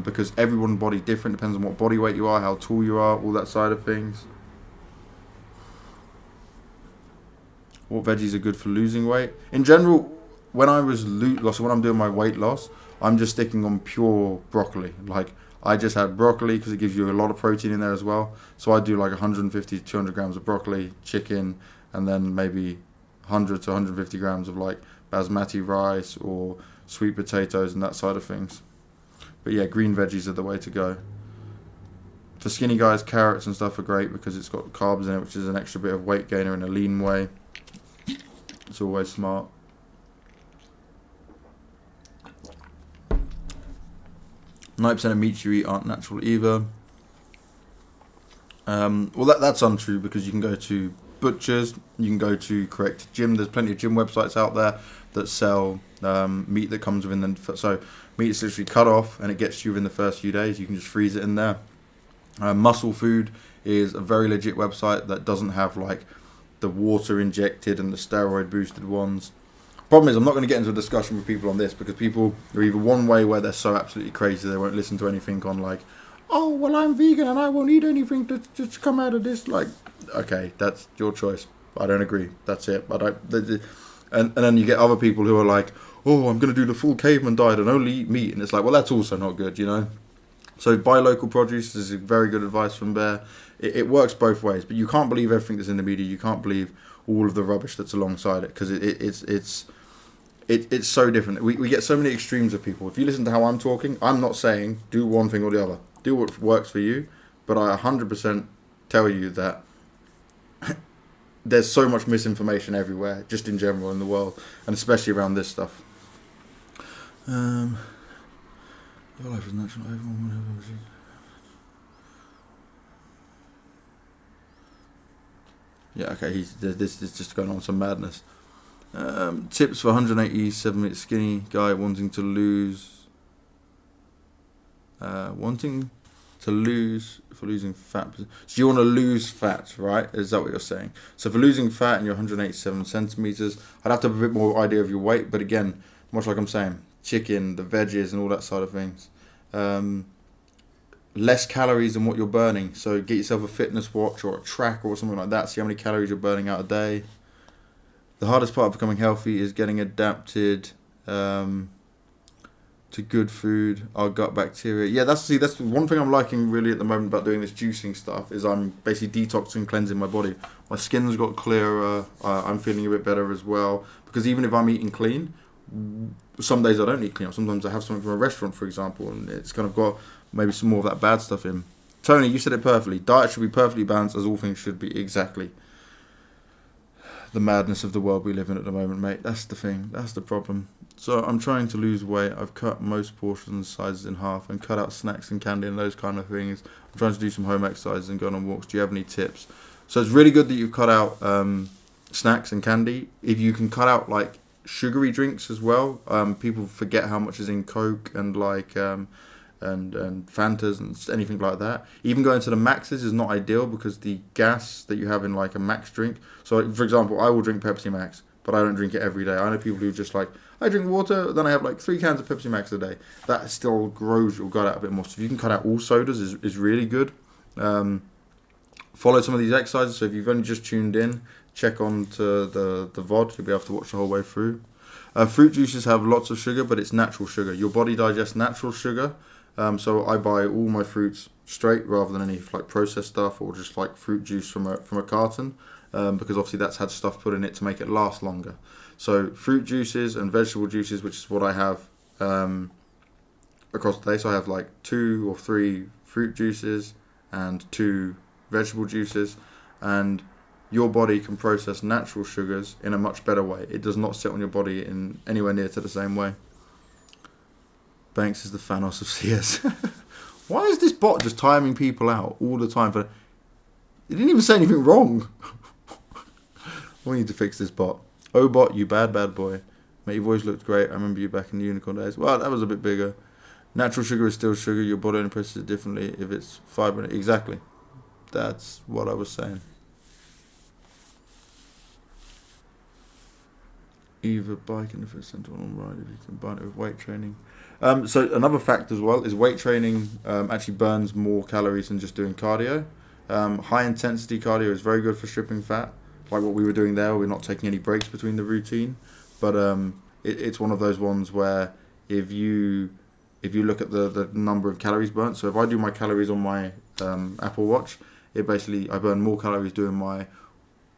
because everyone's body different. Depends on what body weight you are, how tall you are, all that side of things. What veggies are good for losing weight? In general, when I was when I'm doing my weight loss, I'm just sticking on pure broccoli. Like, I just had broccoli because it gives you a lot of protein in there as well. So I do like 150 to 200 grams of broccoli, chicken, and then maybe 100 to 150 grams of like basmati rice or sweet potatoes and that side of things. But yeah, green veggies are the way to go. For skinny guys, carrots and stuff are great because it's got carbs in it, which is an extra bit of weight gainer in a lean way. It's always smart. %9 of meats you eat aren't natural either. Well, that's untrue, because you can go to butchers, you can go to correct gym. There's plenty of gym websites out there that sell meat that comes within the... So meat is literally cut off and it gets to you within the first few days. You can just freeze it in there. Muscle Food is a very legit website that doesn't have like the water injected and the steroid boosted ones. Problem is, I'm not going to get into a discussion with people on this, because people are either one way where they're so absolutely crazy they won't listen to anything on like, oh, well, I'm vegan and I won't eat anything to just come out of this. Like, okay, that's your choice. I don't agree. That's it. And then you get other people who are like, oh, I'm going to do the full caveman diet and only eat meat. And it's like, well, that's also not good, you know. So buy local produce. This is very good advice from Bear. It works both ways, but you can't believe everything that's in the media. You can't believe all of the rubbish that's alongside it, because it's so different. We get so many extremes of people. If you listen to how I'm talking, I'm not saying do one thing or the other. Do what works for you, but I 100% tell you that there's so much misinformation everywhere, just in general in the world, and especially around this stuff. Your life is natural. Yeah, okay. This is just going on some madness. Tips for 187-minute skinny guy wanting to lose for losing fat. So you want to lose fat, right? Is that what you're saying? So for losing fat and you're 187 centimeters, I'd have to have a bit more idea of your weight. But again, much like I'm saying, chicken, the veggies and all that side of things. Less calories than what you're burning. So get yourself a fitness watch or a tracker or something like that. See how many calories you're burning out a day. The hardest part of becoming healthy is getting adapted to good food, our gut bacteria. Yeah, that's one thing I'm liking really at the moment about doing this juicing stuff, is I'm basically detoxing, cleansing my body. My skin's got clearer. I'm feeling a bit better as well, because even if I'm eating clean, some days I don't eat clean. Sometimes I have something from a restaurant, for example, and it's kind of got maybe some more of that bad stuff in. Tony, you said it perfectly. Diet should be perfectly balanced, as all things should be. Exactly. the madness of the world we live in at the moment, mate. That's the thing. That's the problem. So I'm trying to lose weight. I've cut most portions sizes in half and cut out snacks and candy and those kind of things. I'm trying to do some home exercises and go on walks. Do you have any tips? So it's really good that you've cut out snacks and candy. If you can cut out like sugary drinks as well, people forget how much is in Coke and like and Fantas and anything like that. Even going to the Maxes is not ideal because the gas that you have in like a Max drink. So for example, I will drink Pepsi Max, but I don't drink it every day. I know people who just like, I drink water, then I have like 3 cans of Pepsi Max a day. That still grows your gut out a bit more. So if you can cut out all sodas is really good. Follow some of these exercises. So if you've only just tuned in, check on to the VOD. You'll be able to watch the whole way through. Fruit juices have lots of sugar, but it's natural sugar. Your body digests natural sugar. So I buy all my fruits straight rather than any like processed stuff or just like fruit juice from a carton, because obviously that's had stuff put in it to make it last longer. So fruit juices and vegetable juices, which is what I have across the day. So I have like 2 or 3 fruit juices and 2 vegetable juices, and your body can process natural sugars in a much better way. It does not sit on your body in anywhere near to the same way. Banks is the Thanos of CS. Why is this bot just timing people out all the time? It didn't even say anything wrong. We need to fix this bot. Oh bot, you bad boy. Mate, your voice looked great. I remember you back in the Unicorn days. Well, that was a bit bigger. Natural sugar is still sugar. Your body only processes it differently if it's fiber. Exactly. That's what I was saying. Either bike in the first center on ride if you combine it with weight training. So another fact as well is weight training actually burns more calories than just doing cardio. High intensity cardio is very good for stripping fat, like what we were doing there. We're not taking any breaks between the routine, but it's one of those ones where if you look at the number of calories burnt, so if I do my calories on my Apple Watch, I burn more calories doing my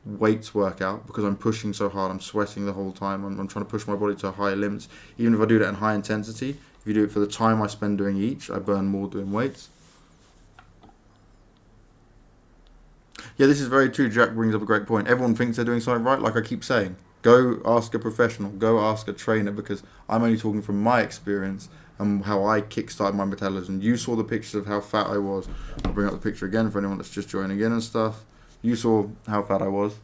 weights workout because I'm pushing so hard. I'm sweating the whole time. I'm trying to push my body to higher limits. Even if I do that in high intensity, if you do it for the time I spend doing each, I burn more doing weights. Yeah, this is very true. Jack brings up a great point. Everyone thinks they're doing something right. Like I keep saying, go ask a professional, go ask a trainer, because I'm only talking from my experience and how I kickstarted my metabolism. You saw the pictures of how fat I was. I'll bring up the picture again for anyone that's just joining in and stuff. You saw how fat I was.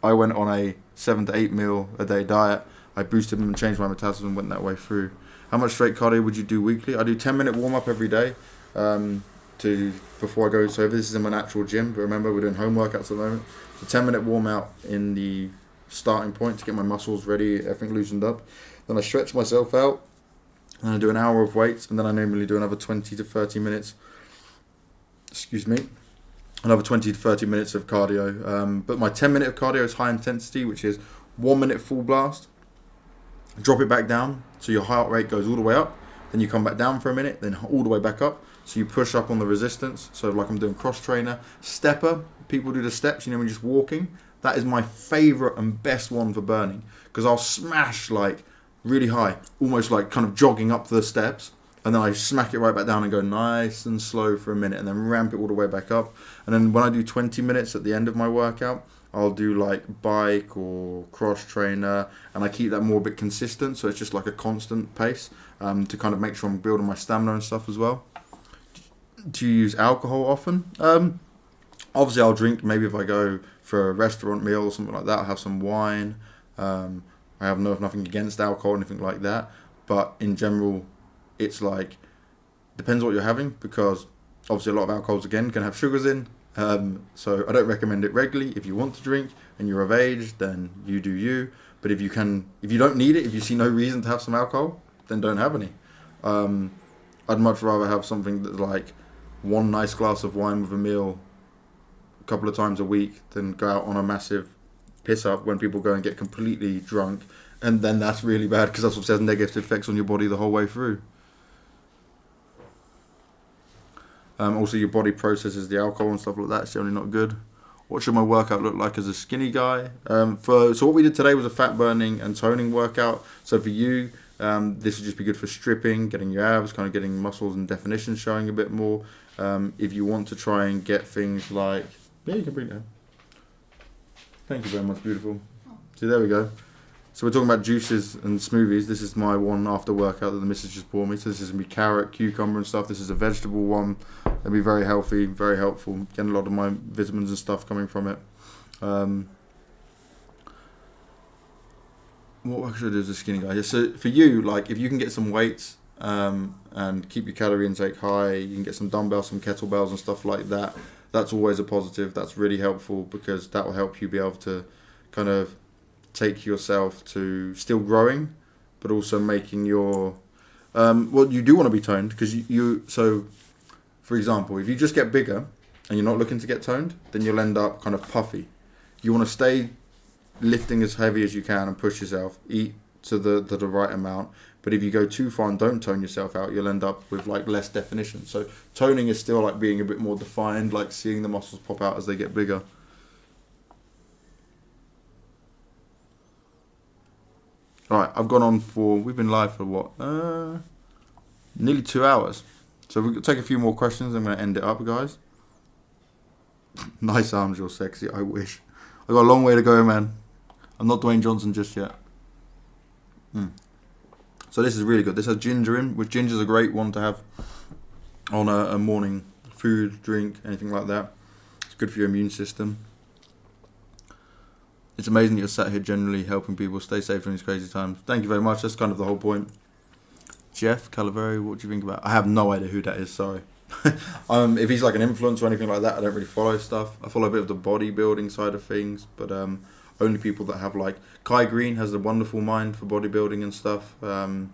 I went on a 7 to 8 meal a day diet. I boosted and changed my metabolism and went that way through. How much straight cardio would you do weekly? I do 10-minute warm-up every day before I go. So this is in my natural gym, but remember we're doing home workouts at the moment. So 10-minute warm-out in the starting point to get my muscles ready, everything loosened up. Then I stretch myself out, and I do an hour of weights, and then I normally do another 20 to 30 minutes. Another 20 to 30 minutes of cardio. But my 10-minute of cardio is high intensity, which is 1 minute full blast. Drop it back down, so your heart rate goes all the way up. Then you come back down for a minute, then all the way back up. So you push up on the resistance. So like I'm doing cross trainer. Stepper, people do the steps, when you're just walking. That is my favorite and best one for burning, because I'll smash like really high, almost like kind of jogging up the steps. And then I smack it right back down and go nice and slow for a minute and then ramp it all the way back up. And then when I do 20 minutes at the end of my workout, I'll do like bike or cross trainer, and I keep that more a bit consistent. So it's just like a constant pace to kind of make sure I'm building my stamina and stuff as well. Do you use alcohol often? Obviously I'll drink maybe if I go for a restaurant meal or something like that. I'll have some wine. I have nothing against alcohol or anything like that. But in general, it's like, depends what you're having, because obviously a lot of alcohols again can have sugars in. So I don't recommend it regularly. If you want to drink and you're of age, then you do you. But if you don't need it, if you see no reason to have some alcohol, then don't have any. I'd much rather have something that's like one nice glass of wine with a meal a couple of times a week than go out on a massive piss up when people go and get completely drunk. And then that's really bad, because that's what has negative effects on your body the whole way through. Also, your body processes the alcohol and stuff like that. It's generally not good. What should my workout look like as a skinny guy? So what we did today was a fat burning and toning workout. So for you, this would just be good for stripping, getting your abs, kind of getting muscles and definition showing a bit more. If you want to try and get things like... Yeah, you can bring it down. Thank you very much, beautiful. So there we go. So we're talking about juices and smoothies. This is my one after workout that the missus just bought me. So this is going to be carrot, cucumber and stuff. This is a vegetable one. It'll be very healthy, very helpful. Getting a lot of my vitamins and stuff coming from it. What should I do as a skinny guy? Yeah, so for you, like if you can get some weights and keep your calorie intake high, you can get some dumbbells, some kettlebells and stuff like that. That's always a positive. That's really helpful because that will help you be able to kind of take yourself to still growing, but also making your well, you do want to be toned because so for example, if you just get bigger and you're not looking to get toned, then you'll end up kind of puffy. You want to stay lifting as heavy as you can and push yourself, eat to the right amount, but if you go too far and don't tone yourself out, you'll end up with like less definition. So toning is still like being a bit more defined, like seeing the muscles pop out as they get bigger. Alright, I've gone on we've been live for what? Nearly 2 hours. So we'll take a few more questions. I'm going to end it up, guys. Nice arms, you're sexy. I wish. I've got a long way to go, man. I'm not Dwayne Johnson just yet. So this is really good. This has ginger in, which ginger's a great one to have on a morning food, drink, anything like that. It's good for your immune system. It's amazing that you're sat here generally helping people stay safe during these crazy times. Thank you very much. That's kind of the whole point. Jeff Calaveri, what do you think about? I have no idea who that is, sorry. If he's like an influencer or anything like that, I don't really follow stuff. I follow a bit of the bodybuilding side of things, but only people that have like... Kai Green has a wonderful mind for bodybuilding and stuff. Dwayne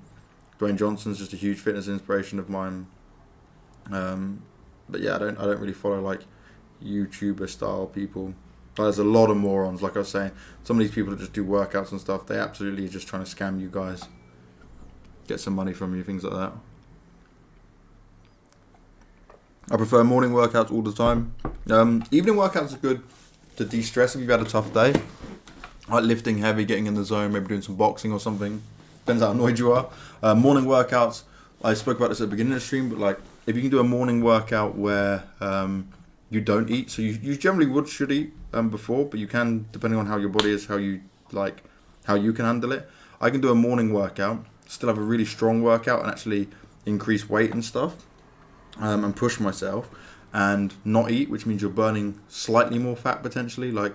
Johnson's just a huge fitness inspiration of mine. But yeah, I don't really follow like YouTuber style people. There's a lot of morons, like I was saying. Some of these people that just do workouts and stuff, they absolutely are just trying to scam you guys. Get some money from you, things like that. I prefer morning workouts all the time. Evening workouts are good to de-stress if you've had a tough day. Like lifting heavy, getting in the zone, maybe doing some boxing or something. Depends how annoyed you are. Morning workouts, I spoke about this at the beginning of the stream, but like if you can do a morning workout where you don't eat, so you generally should eat before, but you can, depending on how your body is, how you can handle it. I can do a morning workout, still have a really strong workout and actually increase weight and stuff, and push myself and not eat, which means you're burning slightly more fat potentially. Like,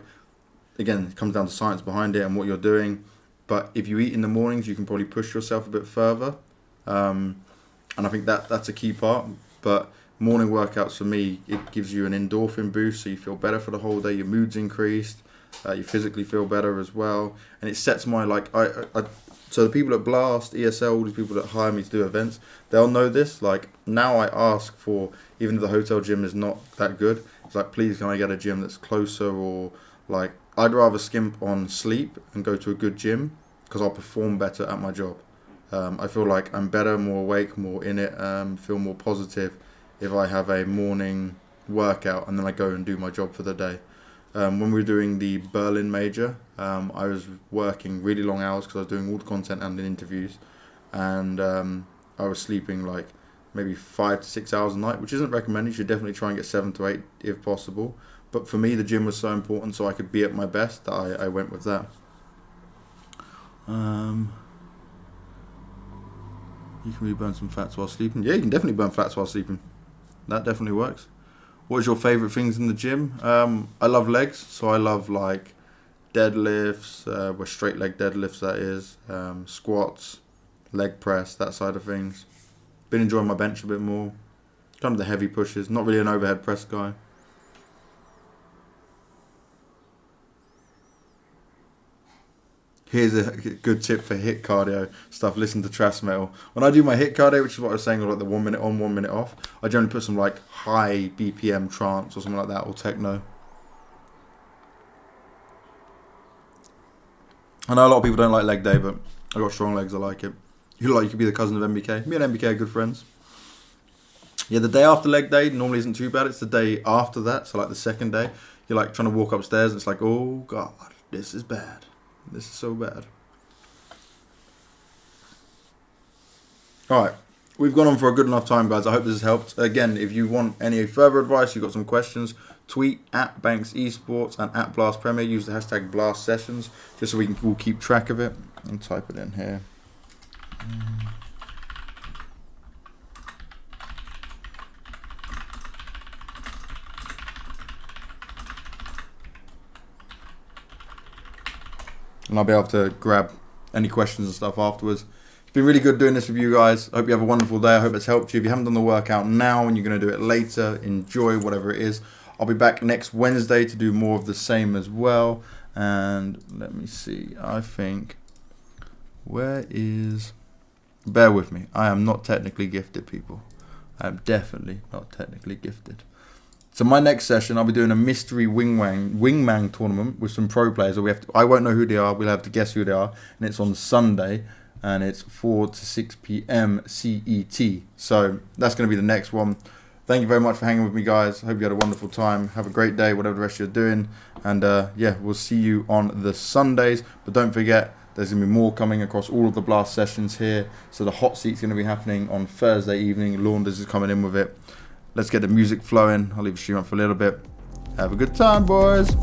again, it comes down to science behind it and what you're doing. But if you eat in the mornings, you can probably push yourself a bit further. And I think that's a key part. But morning workouts for me, it gives you an endorphin boost, so you feel better for the whole day. Your mood's increased. You physically feel better as well. And it sets my, so the people at Blast, ESL, all these people that hire me to do events, they'll know this. Like, now I ask for, even if the hotel gym is not that good, it's like, please can I get a gym that's closer, or like, I'd rather skimp on sleep and go to a good gym because I'll perform better at my job. I feel like I'm better, more awake, more in it, feel more positive if I have a morning workout and then I go and do my job for the day. When we were doing the Berlin Major, I was working really long hours because I was doing all the content and the interviews, and I was sleeping like maybe 5 to 6 hours a night, which isn't recommended. You should definitely try and get 7 to 8 if possible. But for me, the gym was so important, so I could be at my best, that I went with that. You can really burn some fats while sleeping. Yeah, you can definitely burn fats while sleeping. That definitely works. What is your favourite things in the gym? I love legs, so I love like deadlifts, with straight leg deadlifts that is, squats, leg press, that side of things. Been enjoying my bench a bit more. Kind of the heavy pushes, not really an overhead press guy. Here's a good tip for HIIT cardio stuff. Listen to thrash metal. When I do my HIIT cardio, which is what I was saying, like the 1 minute on, 1 minute off, I generally put some like high BPM trance or something like that, or techno. I know a lot of people don't like leg day, but I got strong legs. I like it. You could be the cousin of MBK. Me and MBK are good friends. Yeah, the day after leg day normally isn't too bad. It's the day after that, so like the second day, you're like trying to walk upstairs and it's like, oh god, this is bad. This is so bad. Alright, we've gone on for a good enough time, guys. I hope this has helped. Again, if you want any further advice, you've got some questions, tweet at Banks Esports and at Blast Premier. Use the hashtag Blast Sessions just so we can all keep track of it. And type it in here. And I'll be able to grab any questions and stuff afterwards. It's been really good doing this with you guys. I hope you have a wonderful day. I hope it's helped you. If you haven't done the workout now and you're going to do it later, enjoy whatever it is. I'll be back next Wednesday to do more of the same as well. And let me see. I think... Bear with me. I am not technically gifted, people. I am definitely not technically gifted. So my next session, I'll be doing a mystery wingman tournament with some pro players. I won't know who they are. We'll have to guess who they are. And it's on Sunday. And it's 4 to 6 p.m. CET. So that's going to be the next one. Thank you very much for hanging with me, guys. I hope you had a wonderful time. Have a great day, whatever the rest you're doing. And yeah, we'll see you on the Sundays. But don't forget, there's going to be more coming across all of the Blast sessions here. So the hot seat's going to be happening on Thursday evening. Launders is coming in with it. Let's get the music flowing. I'll leave the stream up for a little bit. Have a good time, boys.